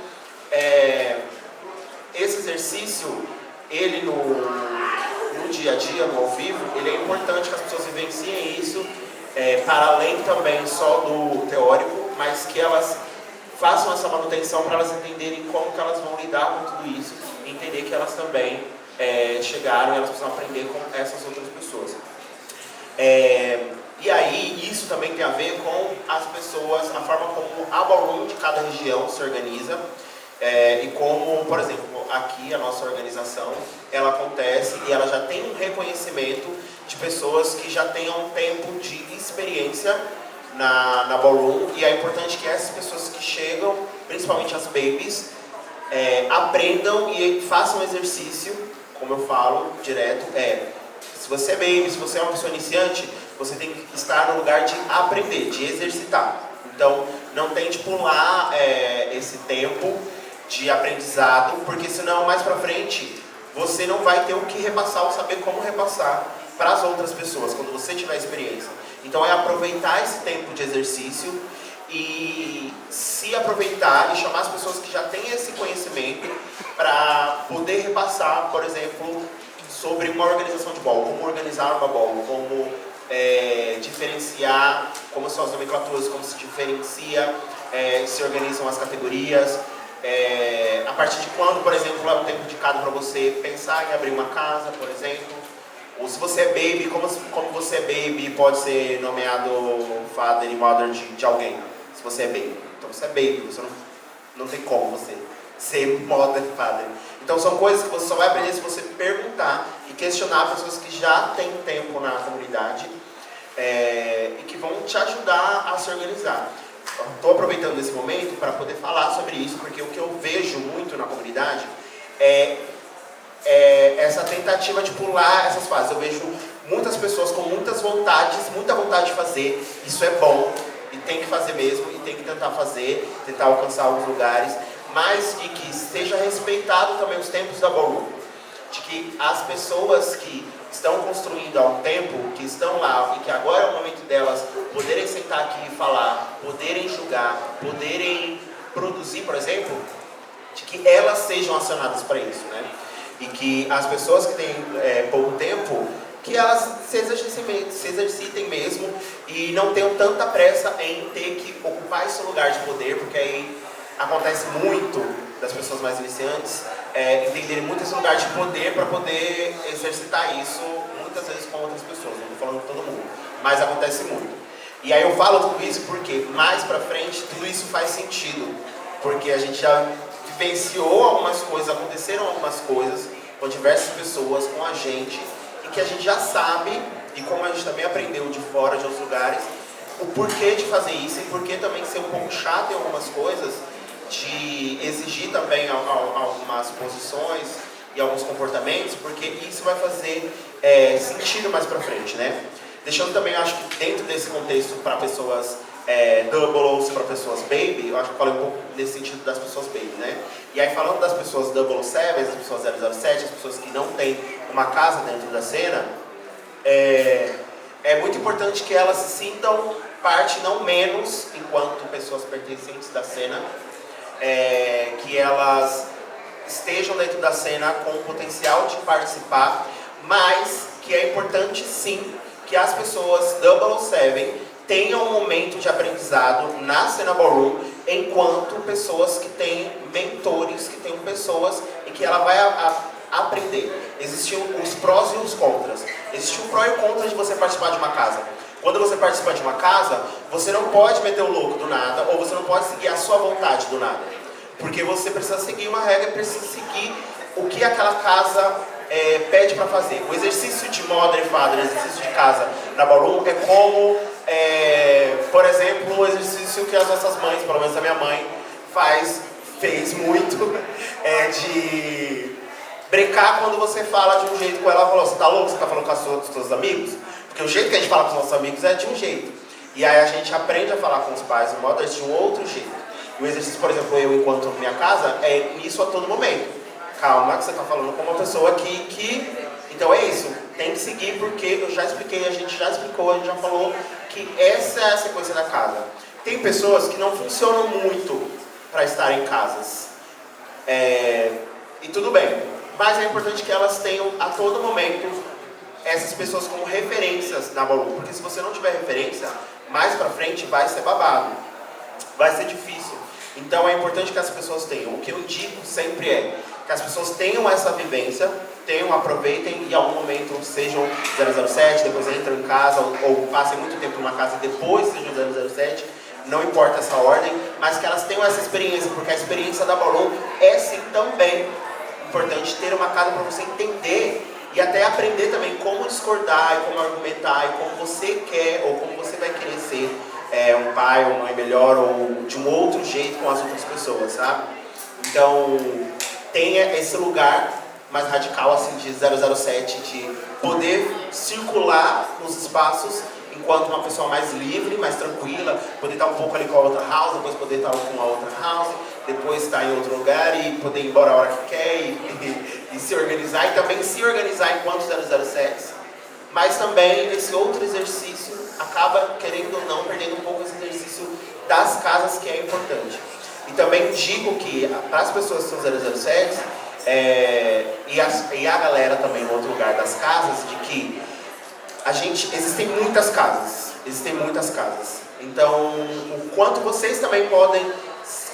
[SPEAKER 3] esse exercício, ele no dia a dia, no ao vivo, ele é importante que as pessoas vivenciem isso, para além também só do teórico, mas que elas façam essa manutenção para elas entenderem como que elas vão lidar com tudo isso e entender que elas também chegaram e elas precisam aprender com essas outras pessoas. E aí, isso também tem a ver com as pessoas, a forma como a Ballroom de cada região se organiza e como, por exemplo, aqui a nossa organização, ela acontece e ela já tem um reconhecimento de pessoas que já tenham um tempo de experiência na Ballroom, e é importante que essas pessoas que chegam, principalmente as babies, aprendam e façam exercício, como eu falo direto, se você é baby, se você é uma pessoa iniciante, você tem que estar no lugar de aprender, de exercitar. Então, não tente pular esse tempo de aprendizado, porque senão, mais pra frente, você não vai ter o que repassar ou saber como repassar para as outras pessoas, quando você tiver experiência. Então, é aproveitar esse tempo de exercício e se aproveitar e chamar as pessoas que já têm esse conhecimento para poder repassar, por exemplo, sobre uma organização de bolo, como organizar uma bolo, como diferenciar, como são as nomenclaturas, como se diferencia, se organizam as categorias, a partir de quando, por exemplo, é um tempo indicado para você pensar em abrir uma casa, por exemplo. Ou se você é baby, como você é baby, pode ser nomeado father e mother de alguém, se você é baby. Então você é baby, você não tem como você ser mother e father. Então são coisas que você só vai aprender se você perguntar e questionar pessoas que já têm tempo na comunidade e que vão te ajudar a se organizar. Estou aproveitando esse momento para poder falar sobre isso, porque o que eu vejo muito na comunidade é essa tentativa de pular essas fases. Eu vejo muitas pessoas com muitas vontades, muita vontade de fazer. Isso é bom e tem que fazer mesmo, e tem que tentar fazer, tentar alcançar alguns lugares, mas de que seja respeitado também os tempos da Ballroom, de que as pessoas que estão construindo há um tempo, que estão lá e que agora é o momento delas poderem sentar aqui e falar, poderem julgar, poderem produzir, por exemplo, de que elas sejam acionadas para isso, né? E que as pessoas que têm pouco tempo, que elas se exercitem mesmo e não tenham tanta pressa em ter que ocupar esse lugar de poder, porque aí acontece muito das pessoas mais iniciantes entenderem muito esse lugar de poder para poder exercitar isso muitas vezes com outras pessoas. Não estou falando com todo mundo, mas acontece muito. E aí eu falo tudo isso porque mais pra frente tudo isso faz sentido, porque a gente já vivenciou algumas coisas, aconteceram algumas coisas com diversas pessoas, com a gente, e que a gente já sabe, e como a gente também aprendeu de fora, de outros lugares, o porquê de fazer isso e porquê também ser um pouco chato em algumas coisas, de exigir também algumas posições, e alguns comportamentos, porque isso vai fazer sentido mais pra frente, né? Deixando também, acho que dentro desse contexto para pessoas double ou para pessoas baby, eu acho que eu falei um pouco nesse sentido das pessoas baby, né? E aí falando das pessoas 007, as pessoas 007, as pessoas que não têm uma casa dentro da cena, é muito importante que elas se sintam parte não menos enquanto pessoas pertencentes da cena, que elas estejam dentro da cena com o potencial de participar, mas que é importante sim que as pessoas 007 tenham um momento de aprendizado na cena ballroom enquanto pessoas que têm mentores, que têm pessoas em que ela vai aprender. Existem os prós e os contras. Existe o pró e o contra de você participar de uma casa. Quando você participa de uma casa, você não pode meter o louco do nada, ou você não pode seguir a sua vontade do nada. Porque você precisa seguir uma regra, precisa seguir o que aquela casa pede para fazer. O exercício de Mother and Father, o exercício de casa na ballroom é como, por exemplo, o exercício que as nossas mães, pelo menos a minha mãe, fez muito, de brincar quando você fala de um jeito com ela. Ela falou, você tá louco? Você tá falando com os seus amigos? Porque o jeito que a gente fala com os nossos amigos é de um jeito. E aí a gente aprende a falar com os pais e mothers de um outro jeito. E o exercício, por exemplo, eu enquanto minha casa, é isso a todo momento. Calma, que você está falando com uma pessoa aqui que... Então é isso, tem que seguir porque eu já expliquei, a gente já explicou, a gente já falou que essa é a sequência da casa. Tem pessoas que não funcionam muito para estar em casas. E tudo bem, mas é importante que elas tenham a todo momento essas pessoas como referências na ballroom. Porque se você não tiver referência, mais pra frente vai ser babado, vai ser difícil. Então é importante que as pessoas tenham. O que eu indico sempre é que as pessoas tenham essa vivência, aproveitem e em algum momento sejam 007, depois entram em casa ou passem muito tempo numa casa e depois sejam 007, não importa essa ordem, mas que elas tenham essa experiência, porque a experiência da ballroom é sim também importante ter uma casa para você entender e até aprender também como discordar e como argumentar e como você quer ou como você vai querer ser um pai ou mãe melhor ou de um outro jeito com as outras pessoas, sabe? Então, tenha esse lugar mais radical assim de 007, de poder circular nos espaços enquanto uma pessoa mais livre, mais tranquila, poder estar um pouco ali com a outra house, depois poder estar com a outra house, depois estar em outro lugar e poder ir embora a hora que quer e se organizar, e também se organizar enquanto 007. Mas também esse outro exercício acaba, querendo ou não, perdendo um pouco esse exercício das casas, que é importante. E também digo que para as pessoas que são 007, e a galera também no outro lugar das casas, de que existem muitas casas. Então, o quanto vocês também podem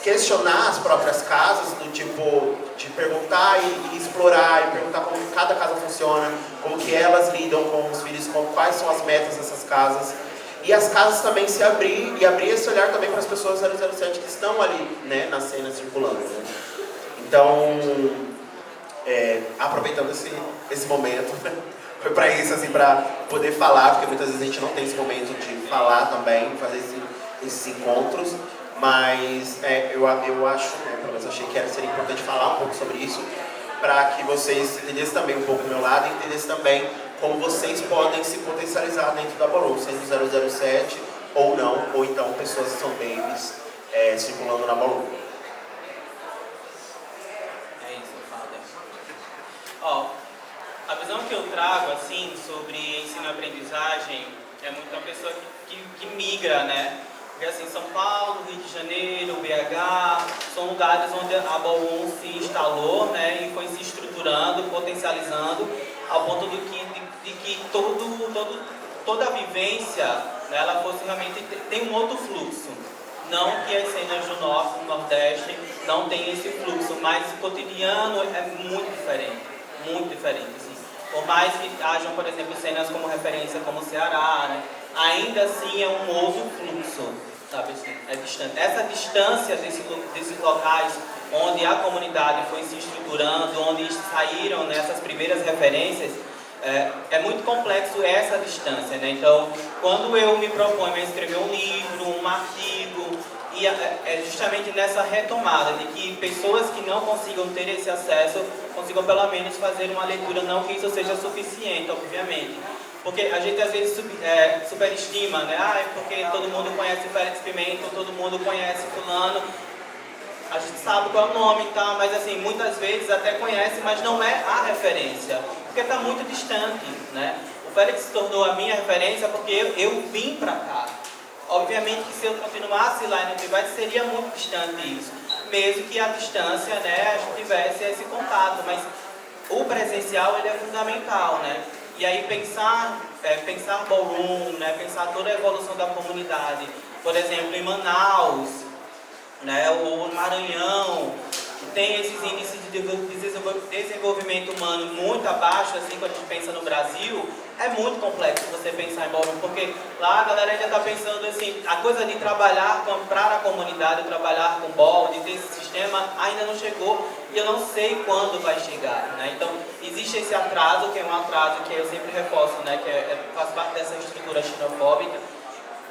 [SPEAKER 3] questionar as próprias casas, do tipo, de perguntar e explorar, e perguntar como cada casa funciona, como que elas lidam com os filhos, quais são as metas dessas casas. E as casas também se abrir, e abrir esse olhar também para as pessoas 007 que estão ali, né, na cena circulando. Né? Então, aproveitando esse momento, foi para isso, assim, para poder falar, porque muitas vezes a gente não tem esse momento de falar também, fazer esses encontros, mas eu acho, né, pelo menos achei que seria importante falar um pouco sobre isso, para que vocês entendessem também um pouco do meu lado e entendessem também como vocês podem se potencializar dentro da ballroom, sendo 007 ou não, ou então pessoas que são babies circulando na ballroom.
[SPEAKER 4] É isso, Father. A visão que eu trago, assim, sobre ensino e aprendizagem é muito uma pessoa que migra, né? Porque, assim, São Paulo, Rio de Janeiro, BH, são lugares onde a ballroom se instalou, né? E foi se estruturando, potencializando, ao ponto de que toda a vivência, né, ela fosse realmente... Tem um outro fluxo. Não que as cenas do Norte, do Nordeste, não tenham esse fluxo, mas o cotidiano é muito diferente. Muito diferente, assim. Por mais que hajam, por exemplo, cenas como referência como o Ceará, né? Ainda assim é um outro fluxo, sabe assim, é distante. Essa distância desses locais onde a comunidade foi se estruturando, onde saíram nessas primeiras referências, é muito complexo essa distância, né? Então, quando eu me proponho a escrever um livro, um artigo, E é justamente nessa retomada de que pessoas que não consigam ter esse acesso consigam pelo menos fazer uma leitura, não que isso seja suficiente, obviamente. Porque a gente às vezes superestima, né? Ah, é porque todo mundo conhece Félix Pimenta, todo mundo conhece fulano, a gente sabe qual é o nome e tal, mas assim, muitas vezes até conhece, mas não é a referência, porque está muito distante, né? O Félix se tornou a minha referência porque eu vim para cá. Obviamente que se eu continuasse lá no privado seria muito distante isso, mesmo que a distância, né, a gente tivesse esse contato, mas o presencial ele é fundamental, né? E aí pensar ballroom, né, pensar toda a evolução da comunidade, por exemplo, em Manaus, né, ou no Maranhão, tem esses índices de desenvolvimento humano muito abaixo, assim, quando a gente pensa no Brasil, é muito complexo você pensar em ballroom, porque lá a galera ainda está pensando assim, a coisa de trabalhar para a comunidade, trabalhar com ball, de ter esse sistema, ainda não chegou e eu não sei quando vai chegar, né? Então, existe esse atraso, que é um atraso que eu sempre reforço, né, que faz parte dessa estrutura xenofóbica,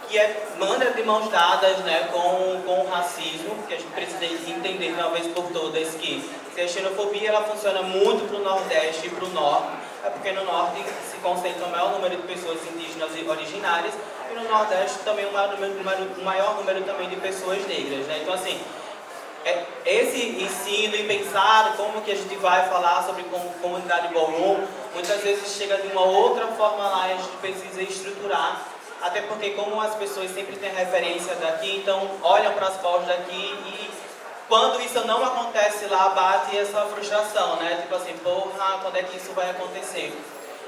[SPEAKER 4] que manda de mãos dadas, né, com o racismo, que a gente precisa entender de uma vez por todas que se a xenofobia ela funciona muito para o Nordeste e para o Norte, é porque no Norte se concentra o maior número de pessoas indígenas e originárias, e no Nordeste também o maior número também de pessoas negras, né? Então, assim, esse ensino e pensar como que a gente vai falar sobre comunidade ballroom, muitas vezes chega de uma outra forma lá e a gente precisa estruturar. Até porque como as pessoas sempre têm referência daqui, então olham para as balls daqui e quando isso não acontece lá, bate essa frustração, né? Tipo assim, porra, quando é que isso vai acontecer?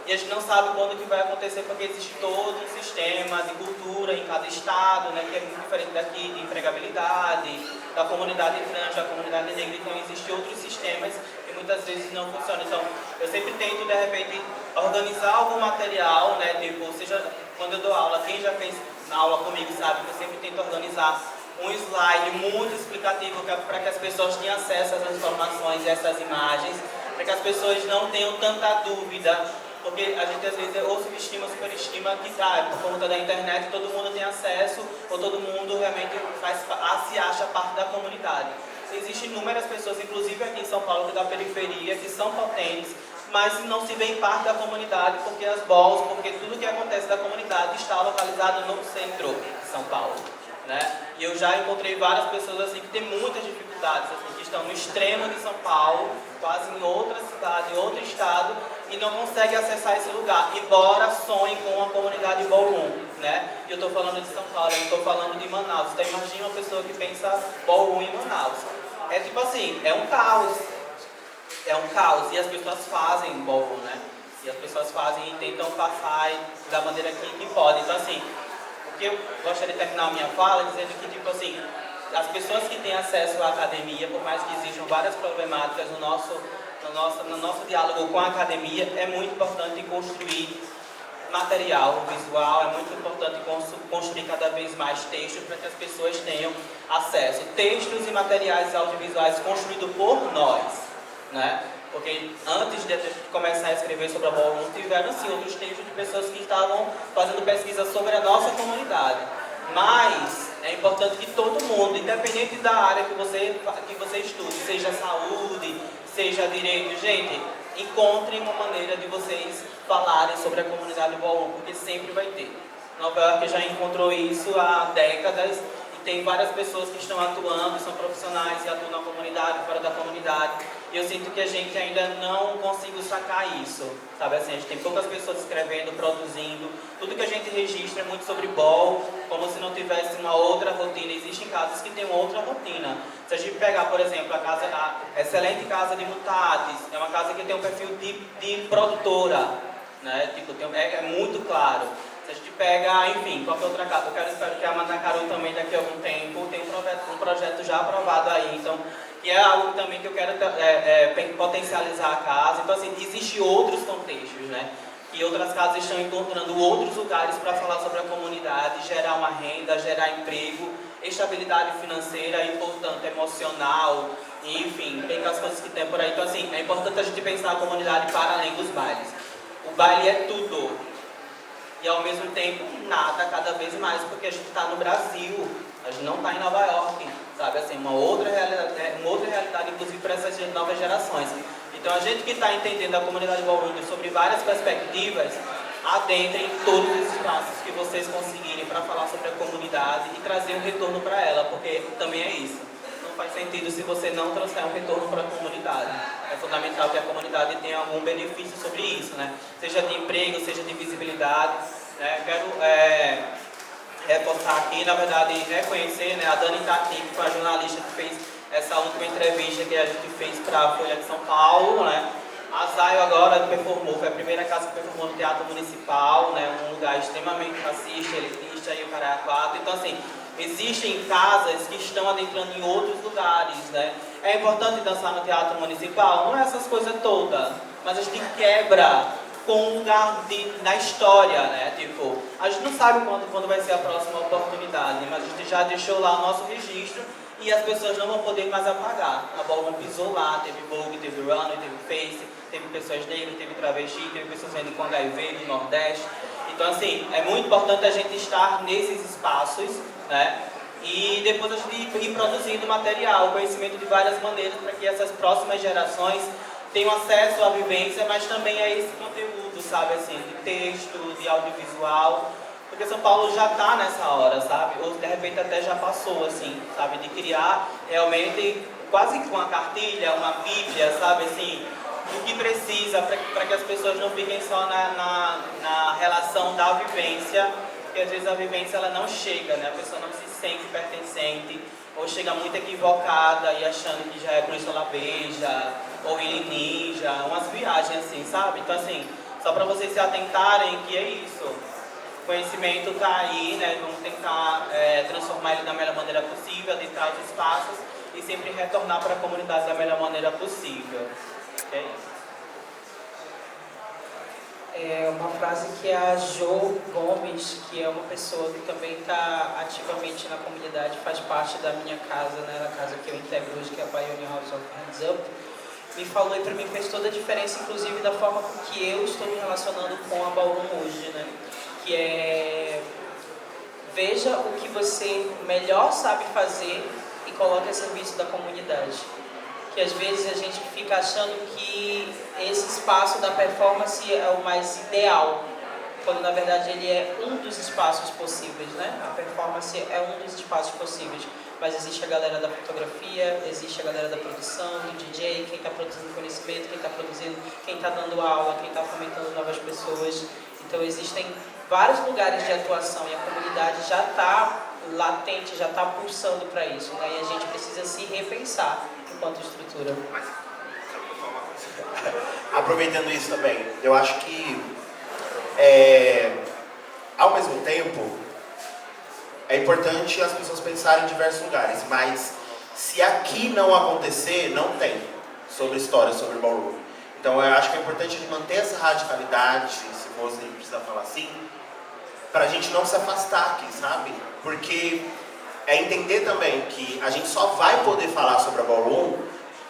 [SPEAKER 4] E a gente não sabe quando que vai acontecer porque existe todo um sistema de cultura em cada estado, né? Que é muito diferente daqui, de empregabilidade, da comunidade trans, da comunidade negra, então existem outros sistemas que muitas vezes não funcionam. Então, eu sempre tento, de repente, organizar algum material, né? Tipo, seja quando eu dou aula, quem já fez aula comigo sabe que eu sempre tento organizar um slide muito explicativo para que as pessoas tenham acesso a essas informações, a essas imagens, para que as pessoas não tenham tanta dúvida, porque a gente às vezes ou subestima ou superestima que por conta da internet todo mundo tem acesso ou todo mundo realmente se acha parte da comunidade. Existem inúmeras pessoas, inclusive aqui em São Paulo, que da periferia, que são potentes, mas não se veem parte da comunidade porque as balls, porque tudo que acontece da comunidade está localizado no centro de São Paulo, né? E eu já encontrei várias pessoas assim que têm muitas dificuldades, assim, que estão no extremo de São Paulo, quase em outra cidade, em outro estado, e não conseguem acessar esse lugar, embora sonhem com a comunidade ballroom, né? E eu estou falando de São Paulo, eu estou falando de Manaus. Então imagina uma pessoa que pensa ballroom em Manaus. É tipo assim, é um caos. É um caos, e as pessoas fazem ballroom, né? E as pessoas fazem e tentam passar da maneira que podem. Então, assim, o que eu gostaria de terminar a minha fala dizendo que, tipo assim, as pessoas que têm acesso à academia, por mais que existam várias problemáticas no nosso diálogo com a academia, é muito importante construir material visual, é muito importante construir cada vez mais textos para que as pessoas tenham acesso. Textos e materiais audiovisuais construídos por nós, né? Porque antes de começar a escrever sobre a ballroom, tiveram sim outros textos de pessoas que estavam fazendo pesquisa sobre a nossa comunidade. Mas é importante que todo mundo, independente da área que você estude, seja saúde, seja direito, gente, encontrem uma maneira de vocês falarem sobre a comunidade ballroom, porque sempre vai ter. Nova York já encontrou isso há décadas. Tem várias pessoas que estão atuando, são profissionais e atuam na comunidade, fora da comunidade. E eu sinto que a gente ainda não conseguiu sacar isso, sabe assim, a gente tem poucas pessoas escrevendo, produzindo. Tudo que a gente registra é muito sobre ball, como se não tivesse uma outra rotina. Existem casas que têm uma outra rotina. Se a gente pegar, por exemplo, a excelente casa de Mutatis, é uma casa que tem um perfil de produtora, né? Tipo, é muito claro. Se a gente pega, enfim, qualquer outra casa, espero que a Mandacaru também daqui a algum tempo tem um projeto já aprovado aí, então, que é algo também que eu quero potencializar a casa. Então, assim, existem outros contextos, né? E outras casas estão encontrando outros lugares para falar sobre a comunidade, gerar uma renda, gerar emprego, estabilidade financeira e, portanto, emocional, e, enfim, tem as coisas que tem por aí. Então, assim, é importante a gente pensar a comunidade para além dos bailes. O baile é tudo. e ao mesmo tempo nada cada vez mais, porque a gente está no Brasil, a gente não está em Nova York, sabe? Assim, uma outra realidade, inclusive para essas novas gerações. Então a gente que está entendendo a comunidade ballroom sobre várias perspectivas, adentrem todos os espaços que vocês conseguirem para falar sobre a comunidade e trazer um retorno para ela, porque também é isso. Não faz sentido se você não trouxer um retorno para a comunidade. É fundamental que a comunidade tenha algum benefício sobre isso, né? Seja de emprego, seja de visibilidade. Né? Quero reforçar aqui, na verdade, reconhecer, né, a Dani Tati, que foi a jornalista que fez essa última entrevista que a gente fez para a Folha de São Paulo, né? A Zayo agora performou, foi a primeira casa que performou no Teatro Municipal, né? Um lugar extremamente racista, elitista e o cara é quatro. Então, assim, existem casas que estão adentrando em outros lugares, né? É importante dançar no Teatro Municipal? Não é essas coisas todas, mas a gente quebra com um lugar na história, né? Tipo, a gente não sabe quando vai ser a próxima oportunidade, mas a gente já deixou lá o nosso registro e as pessoas não vão poder mais apagar. A Ballroom pisou lá, teve Vogue, teve Runway, teve Face, teve pessoas negras, teve travesti, teve pessoas vindo com HIV do Nordeste. Então, assim, é muito importante a gente estar nesses espaços, né? E depois a gente ir produzindo material, conhecimento de várias maneiras para que essas próximas gerações tenham acesso à vivência, mas também a esse conteúdo, sabe, assim, de texto, de audiovisual. Porque São Paulo já está nessa hora, sabe? Ou de repente até já passou, assim, sabe? De criar realmente quase que uma cartilha, uma bíblia, sabe? Assim, o que precisa para que as pessoas não fiquem só na relação da vivência, porque às vezes a vivência ela não chega, né? A pessoa não se sente pertencente, ou chega muito equivocada e achando que já é Crystal Beija, ou Illy Ninja, umas viagens assim, sabe? Então assim, só para vocês se atentarem que é isso. O conhecimento está aí, né? Vamos tentar transformar ele da melhor maneira possível, adentrar os espaços e sempre retornar para a comunidade da melhor maneira possível. É isso.
[SPEAKER 2] É uma frase que a Jo Gomes, que é uma pessoa que também está ativamente na comunidade, faz parte da minha casa, né? A casa que eu integro hoje, que é a Pioneer House of Hands Up, me falou e para mim fez toda a diferença, inclusive da forma com que eu estou me relacionando com a Ballroom hoje, né? Que é, veja o que você melhor sabe fazer e coloque a serviço da comunidade. Que às vezes a gente fica achando que esse espaço da performance é o mais ideal, quando na verdade ele é um dos espaços possíveis, né? A performance é um dos espaços possíveis, mas existe a galera da fotografia, existe a galera da produção, do DJ, quem está produzindo conhecimento, quem está dando aula, quem está fomentando novas pessoas. Então existem vários lugares de atuação e a comunidade já está latente, já está pulsando para isso, né? E a gente precisa se repensar enquanto estrutura.
[SPEAKER 3] Mas, sabe que eu falo uma coisa? Aproveitando isso também, eu acho que ao mesmo tempo é importante as pessoas pensarem em diversos lugares, mas se aqui não acontecer, não tem sobre história, sobre ballroom. Então eu acho que é importante manter essa radicalidade, se você precisar falar assim, pra gente não se afastar aqui, sabe? Porque é entender também que a gente só vai poder falar sobre a ballroom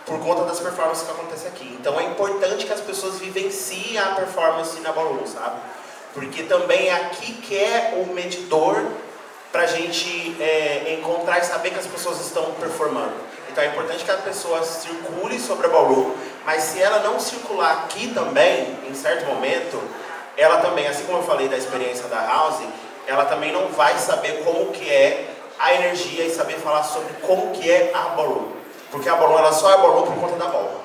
[SPEAKER 3] por conta das performances que acontecem aqui. Então é importante que as pessoas vivenciem a performance na ballroom, sabe? Porque também é aqui que é o medidor pra gente encontrar e saber que as pessoas estão performando. Então é importante que a pessoa circule sobre a ballroom, mas se ela não circular aqui também, em certo momento, ela também, assim como eu falei da experiência da House, ela também não vai saber como que é a energia e saber falar sobre como que é a ballroom. Porque a ballroom, ela só é ballroom por conta da bola.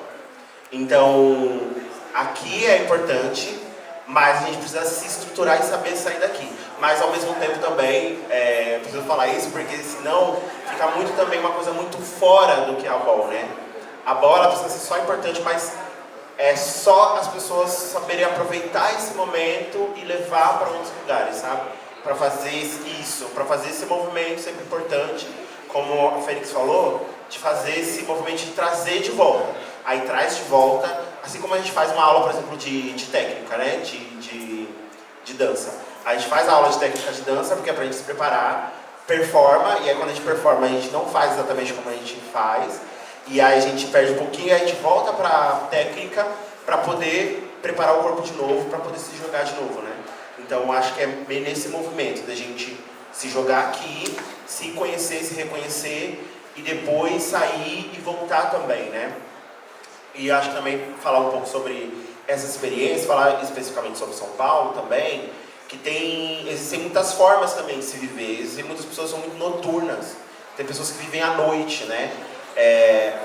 [SPEAKER 3] Então, aqui é importante, mas a gente precisa se estruturar e saber sair daqui. Mas ao mesmo tempo também, preciso falar isso, porque senão fica muito também uma coisa muito fora do que é a bola, né? A bola precisa ser só importante, mas é só as pessoas saberem aproveitar esse momento e levar para outros lugares, sabe? Para fazer isso, para fazer esse movimento sempre importante, como a Fênix falou, de fazer esse movimento de trazer de volta. Aí traz de volta, assim como a gente faz uma aula, por exemplo, de técnica, né? De dança. A gente faz a aula de técnica de dança porque é pra gente se preparar, performa, e aí quando a gente performa a gente não faz exatamente como a gente faz, e aí a gente perde um pouquinho e a gente volta pra técnica para poder preparar o corpo de novo, para poder se jogar de novo, né? Então acho que é meio nesse movimento da gente se jogar aqui, se conhecer, se reconhecer e depois sair e voltar também, né? E acho que também falar um pouco sobre essa experiência, falar especificamente sobre São Paulo também, que existem muitas formas também de se viver, existem muitas pessoas que são muito noturnas, tem pessoas que vivem à noite, né?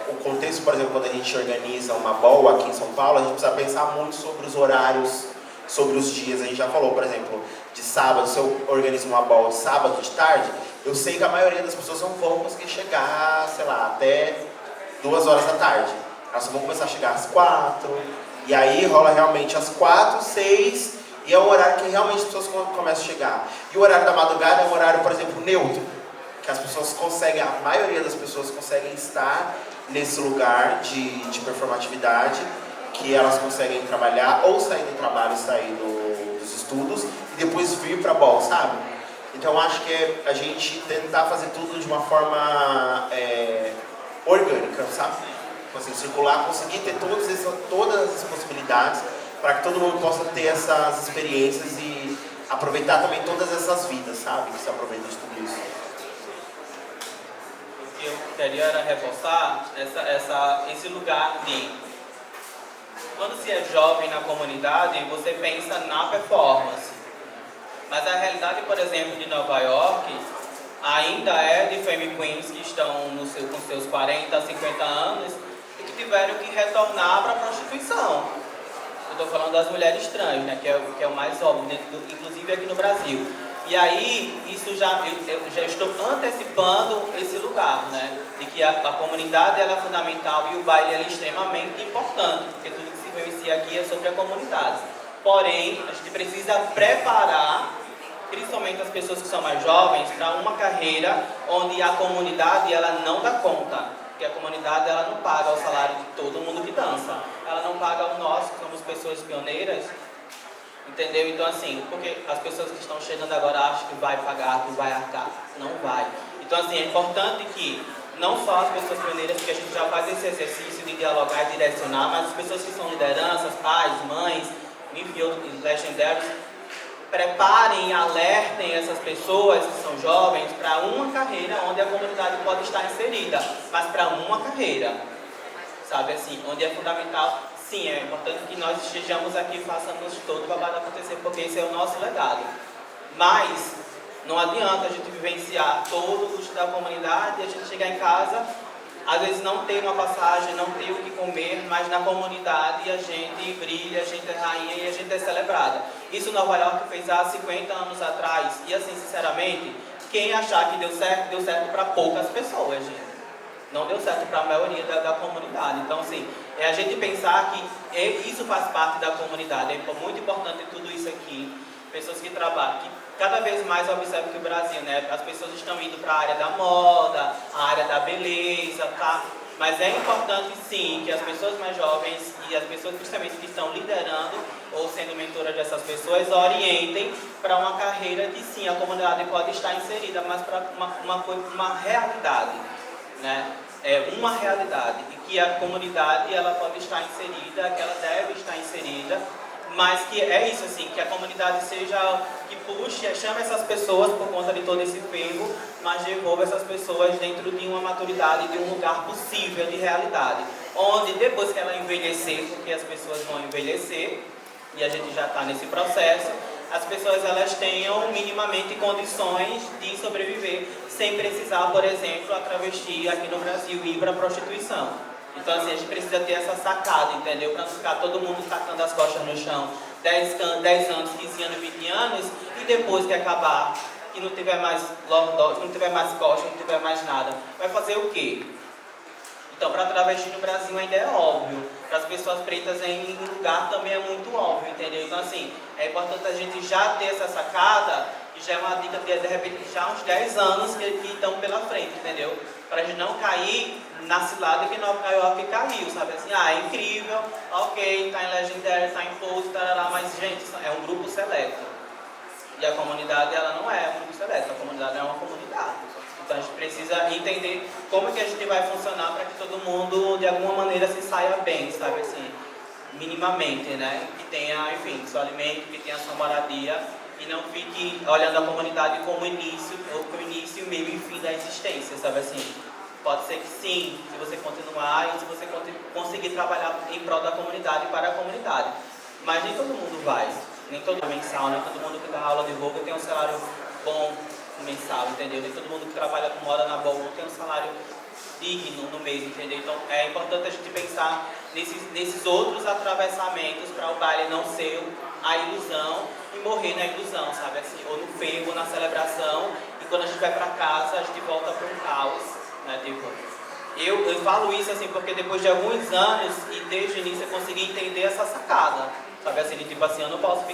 [SPEAKER 3] O contexto, por exemplo, quando a gente organiza uma ball aqui em São Paulo, a gente precisa pensar muito sobre os horários, sobre os dias. A gente já falou, por exemplo, de sábado, se eu organizo uma ball de sábado de tarde, eu sei que a maioria das pessoas não vão conseguir chegar, sei lá, até 2 horas da tarde. Elas só vão começar a chegar às 4, e aí rola realmente às 4, 6, e é o horário que realmente as pessoas começam a chegar. E o horário da madrugada é um horário, por exemplo, neutro, que as pessoas conseguem, a maioria das pessoas conseguem estar nesse lugar de performatividade, que elas conseguem trabalhar, ou sair do trabalho, sair dos estudos, e depois vir pra ball, sabe? Então acho que é a gente tentar fazer tudo de uma forma orgânica, sabe? Assim, circular, conseguir ter todas essas possibilidades para que todo mundo possa ter essas experiências e aproveitar também todas essas vidas, sabe? Que se aproveitam de tudo isso.
[SPEAKER 4] O que eu queria era reforçar esse lugar de quando se é jovem na comunidade, você pensa na performance. Mas a realidade, por exemplo, de Nova York ainda é de femme queens que estão com seus 40, 50 anos e que tiveram que retornar para a prostituição. Eu estou falando das mulheres trans, né, que é o mais óbvio, inclusive aqui no Brasil. E aí, eu já estou antecipando esse lugar, né, de que a comunidade ela é fundamental e o baile é extremamente importante, porque tudo que se vivencia aqui é sobre a comunidade. Porém, a gente precisa preparar, principalmente as pessoas que são mais jovens, para uma carreira onde a comunidade ela não dá conta. Porque a comunidade ela não paga o salário de todo mundo que dança. Ela não paga o nosso, que somos pessoas pioneiras. Entendeu? Então assim, porque as pessoas que estão chegando agora acham que vai pagar, que vai arcar. Não vai. Então assim, é importante que não só as pessoas pioneiras, porque a gente já faz esse exercício de dialogar e direcionar, mas as pessoas que são lideranças, pais, mães, enfim, legendários, preparem e alertem essas pessoas que são jovens para uma carreira onde a comunidade pode estar inserida, mas para uma carreira, sabe assim, onde é fundamental, sim, é importante que nós estejamos aqui e façamos todo o babado acontecer, porque esse é o nosso legado. Mas não adianta a gente vivenciar todo o luxo da comunidade e a gente chegar em casa, às vezes não ter uma passagem, não ter o que comer, mas na comunidade a gente brilha, a gente é rainha e a gente é celebrada. Isso Nova York fez há 50 anos atrás. E assim, sinceramente, quem achar que deu certo para poucas pessoas, gente. Não deu certo para a maioria da comunidade. Então, assim, é a gente pensar que isso faz parte da comunidade. É muito importante tudo isso aqui. Pessoas que trabalham, que cada vez mais eu observo que o Brasil, né, as pessoas estão indo para a área da moda, a área da beleza, tá? Mas é importante sim que as pessoas mais jovens e as pessoas principalmente que estão liderando ou sendo mentoras dessas pessoas orientem para uma carreira que sim, a comunidade pode estar inserida, mas para uma realidade, né? É uma realidade e que a comunidade ela pode estar inserida, que ela deve estar inserida, mas que é isso assim, que a comunidade seja, que puxe, chame essas pessoas por conta de todo esse fervo, mas devolva essas pessoas dentro de uma maturidade, de um lugar possível de realidade, onde depois que ela envelhecer, porque as pessoas vão envelhecer, e a gente já está nesse processo, as pessoas elas tenham minimamente condições de sobreviver, sem precisar, por exemplo, a travesti aqui no Brasil ir para a prostituição. Então assim, a gente precisa ter essa sacada, entendeu? Para não ficar todo mundo tacando as costas no chão 10 anos, 15 anos, 20 anos e depois que acabar, que não tiver mais lockdown, não tiver mais costas, não tiver mais nada, vai fazer o quê? Então para travesti no Brasil ainda é óbvio, para as pessoas pretas em lugar também é muito óbvio, entendeu? Então assim, é importante a gente já ter essa sacada, e já é uma dica de repente já uns 10 anos que estão pela frente, entendeu? Para a gente não cair na cilada que Nova York caiu, sabe assim, é incrível, ok, tá em Legendary, tá em Pose, tarará, mas gente, é um grupo seleto. E a comunidade, ela não é um grupo seleto, a comunidade é uma comunidade. Então a gente precisa entender como que a gente vai funcionar para que todo mundo, de alguma maneira, se saia bem, sabe assim, minimamente, né? Que tenha, enfim, seu alimento, que tenha sua moradia e não fique olhando a comunidade como início, meio e fim da existência, sabe assim? Pode ser que sim, se você continuar e se você conseguir trabalhar em prol da comunidade e para a comunidade. Mas nem todo mundo vai, nem todo mundo mensal, nem todo mundo que dá aula de yoga tem um salário bom mensal, entendeu? Nem todo mundo que trabalha com moda na Ballroom tem um salário digno no mês, entendeu? Então é importante a gente pensar nesses outros atravessamentos para o baile não ser a ilusão e morrer na ilusão, sabe? Assim, ou no fervo, na celebração, e quando a gente vai para casa, a gente volta para um caos, né? Tipo, eu falo isso assim porque depois de alguns anos e desde o início eu consegui entender essa sacada, sabe assim, de, tipo assim, eu não posso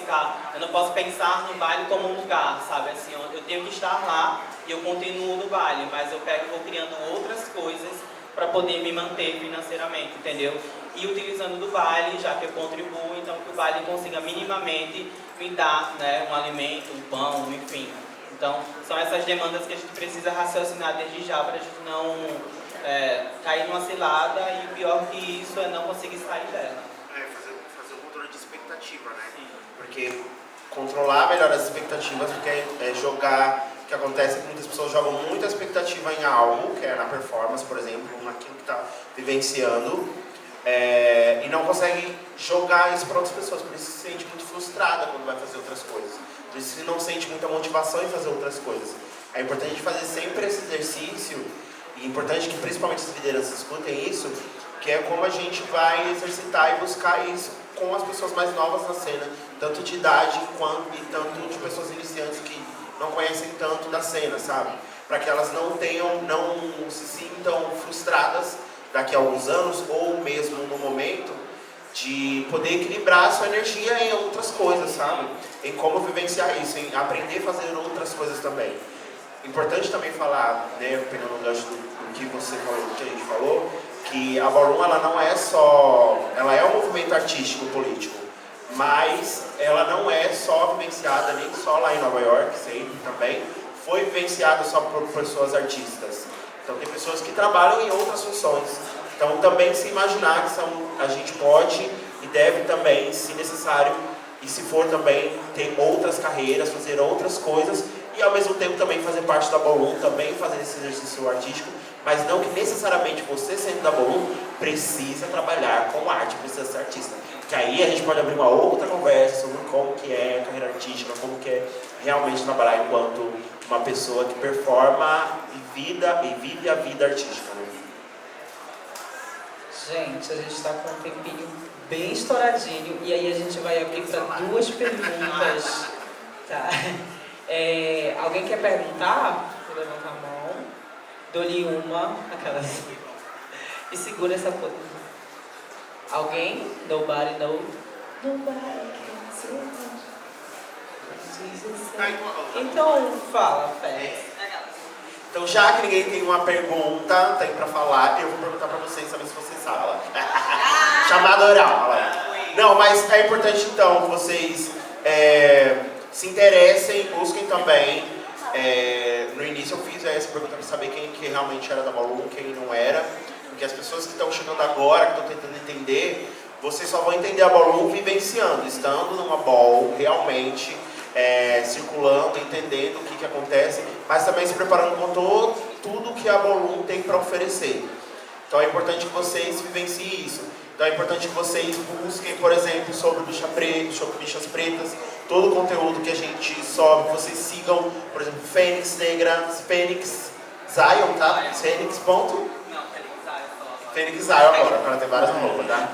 [SPEAKER 4] pensar no baile como um lugar, sabe assim, eu tenho que estar lá e eu continuo no baile, mas eu pego e vou criando outras coisas para poder me manter financeiramente, entendeu? E utilizando do baile, já que eu contribuo, então que o baile consiga minimamente me dar, né, um alimento, um pão, enfim. Então, são essas demandas que a gente precisa raciocinar desde já para a gente não cair numa cilada e pior que isso é não conseguir sair dela.
[SPEAKER 3] Fazer um controle de expectativa, né?
[SPEAKER 4] Sim.
[SPEAKER 3] Porque controlar melhor as expectativas, porque é jogar. O que acontece é que muitas pessoas jogam muita expectativa em algo, que é na performance, por exemplo, naquilo que está vivenciando, e não consegue jogar isso para outras pessoas, por isso se sente muito frustrada quando vai fazer outras coisas, por isso não sente muita motivação em fazer outras coisas. É importante a gente fazer sempre esse exercício, e é importante que principalmente as lideranças escutem isso, que é como a gente vai exercitar e buscar isso com as pessoas mais novas na cena, tanto de idade e tanto de pessoas iniciantes que não conhecem tanto da cena, sabe? Para que elas não se sintam frustradas daqui a alguns anos ou mesmo no momento de poder equilibrar a sua energia em outras coisas, sabe? Em como vivenciar isso, em aprender a fazer outras coisas também. Importante também falar, né, pegando o gancho do que você falou, do que a gente falou, que a Ballroom ela não é só, ela é um movimento artístico político, mas ela não é só vivenciada nem só lá em Nova York, sempre também foi vivenciada só por pessoas artistas. Então tem pessoas que trabalham em outras funções. Então também se imaginar que a gente pode e deve também, se necessário, e se for também, ter outras carreiras, fazer outras coisas e ao mesmo tempo também fazer parte da Ballroom, também fazer esse exercício artístico, mas não que necessariamente você sendo da Ballroom precisa trabalhar com arte, precisa ser artista. Que aí a gente pode abrir uma outra conversa sobre como que é a carreira artística, como que é realmente trabalhar enquanto uma pessoa que performa e vive a vida artística. Né?
[SPEAKER 2] Gente, a gente está com um tempinho bem estouradinho e aí a gente vai abrir para 2 perguntas. Tá. Alguém quer perguntar? Vou levantar a mão. Dou-lhe uma, aquelas. E segura essa coisa. Alguém? Nobody knows. Nobody can say Então, fala, Félix.
[SPEAKER 3] Então, já que ninguém tem uma pergunta, tem pra falar, eu vou perguntar pra vocês, saber se vocês sabem. Chamada oral. Não, mas é importante então que vocês se interessem, busquem também. No início eu fiz essa pergunta pra saber quem que realmente era da Ballroom, quem não era. Porque as pessoas que estão chegando agora, que estão tentando entender, vocês só vão entender a Ballroom vivenciando, estando numa ball, realmente circulando, entendendo o que acontece, mas também se preparando com tudo que a Ballroom tem para oferecer. Então é importante que vocês vivenciem isso. Então é importante que vocês busquem, por exemplo, sobre bichas pretas, todo o conteúdo que a gente sobe, que vocês sigam, por exemplo, Fênix Negra, Fênix Zion, tá? Fênix. Fênix Zion agora, para ter várias roupas, tá?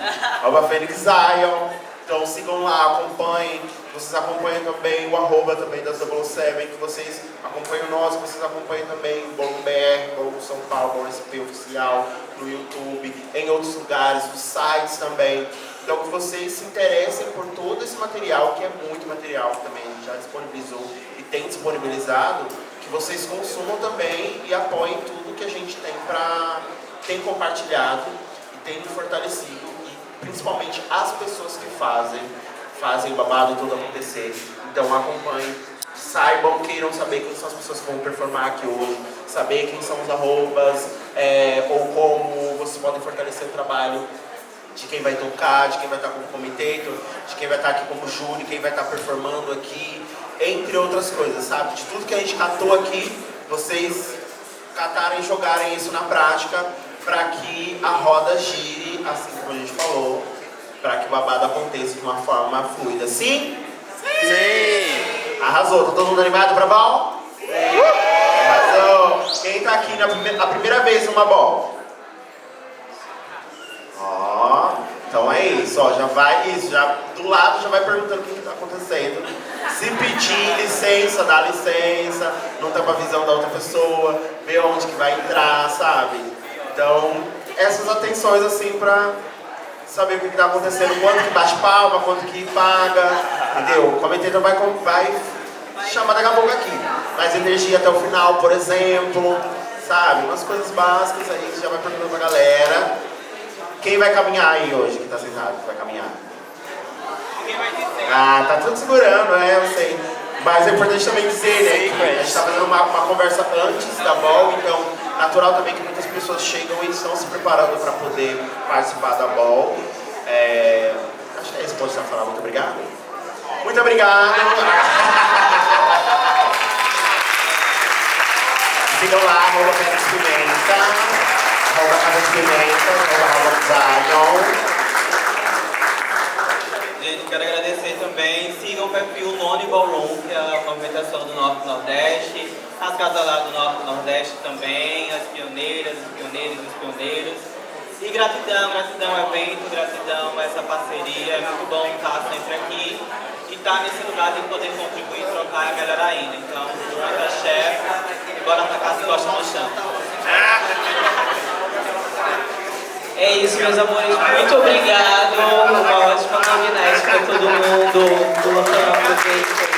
[SPEAKER 3] Fênix Zion. Então sigam lá, acompanhem. Vocês acompanhem também o arroba também da 007, que vocês acompanhem nós, que vocês acompanhem também o Ballroom BR, Ballroom São Paulo, Ballroom SP Oficial, no YouTube, em outros lugares, nos sites também. Então que vocês se interessem por todo esse material, que é muito material que também a gente já disponibilizou e tem disponibilizado, que vocês consumam também e apoiem tudo que a gente tem compartilhado e tem fortalecido, e principalmente as pessoas que fazem o babado todo acontecer. Então acompanhem, saibam, queiram saber quem são as pessoas que vão performar aqui hoje, saber quem são os arrobas, ou como vocês podem fortalecer o trabalho de quem vai tocar, de quem vai estar como commentator, de quem vai estar aqui como júri, quem vai estar performando aqui. entre outras coisas, sabe? De tudo que a gente catou aqui, vocês catarem e jogarem isso na prática para que a roda gire, assim como a gente falou, para que o babado aconteça de uma forma fluida. Sim? Sim! Arrasou! Tá todo mundo animado pra ball? Sim! Arrasou! Quem tá aqui a primeira vez numa ball? Ó, então é isso, ó, já vai, isso, já do lado já vai perguntando o que tá acontecendo. Se pedir licença, dá licença, não tampa a visão da outra pessoa, vê onde que vai entrar, sabe? Então, essas atenções assim pra saber o que tá acontecendo, quanto que bate palma, quanto que paga, entendeu? O comentário vai chamar daqui a pouco aqui. Mais energia até o final, por exemplo, sabe? Umas coisas básicas aí, você já vai perguntando pra galera. Quem vai caminhar aí hoje, que tá sentado, que vai caminhar? Ah, tá tudo segurando, eu sei. Mas é importante também dizer, né, que a gente tá fazendo uma conversa antes da ball, então natural também que muitas pessoas chegam e estão se preparando para poder participar da ball. Acho que é isso que pode falar. Muito obrigado. Muito obrigado. Sigam lá, @Casa de Pimenta, @Zion.
[SPEAKER 4] Gente, quero agradecer também. Sigam o perfil Noni Ballroom, que é a movimentação do Norte e Nordeste, as casas lá do Norte e Nordeste também, as pioneiras, os pioneiros e os pioneiros. E gratidão, gratidão ao evento, gratidão a essa parceria. É muito bom estar sempre aqui e estar nesse lugar de poder contribuir, trocar e melhorar ainda. Então, muito axé e bora atacar se gosta no chão.
[SPEAKER 2] É isso, meus amores. Muito obrigado. Uma ótima novidade para todo mundo. Boa noite.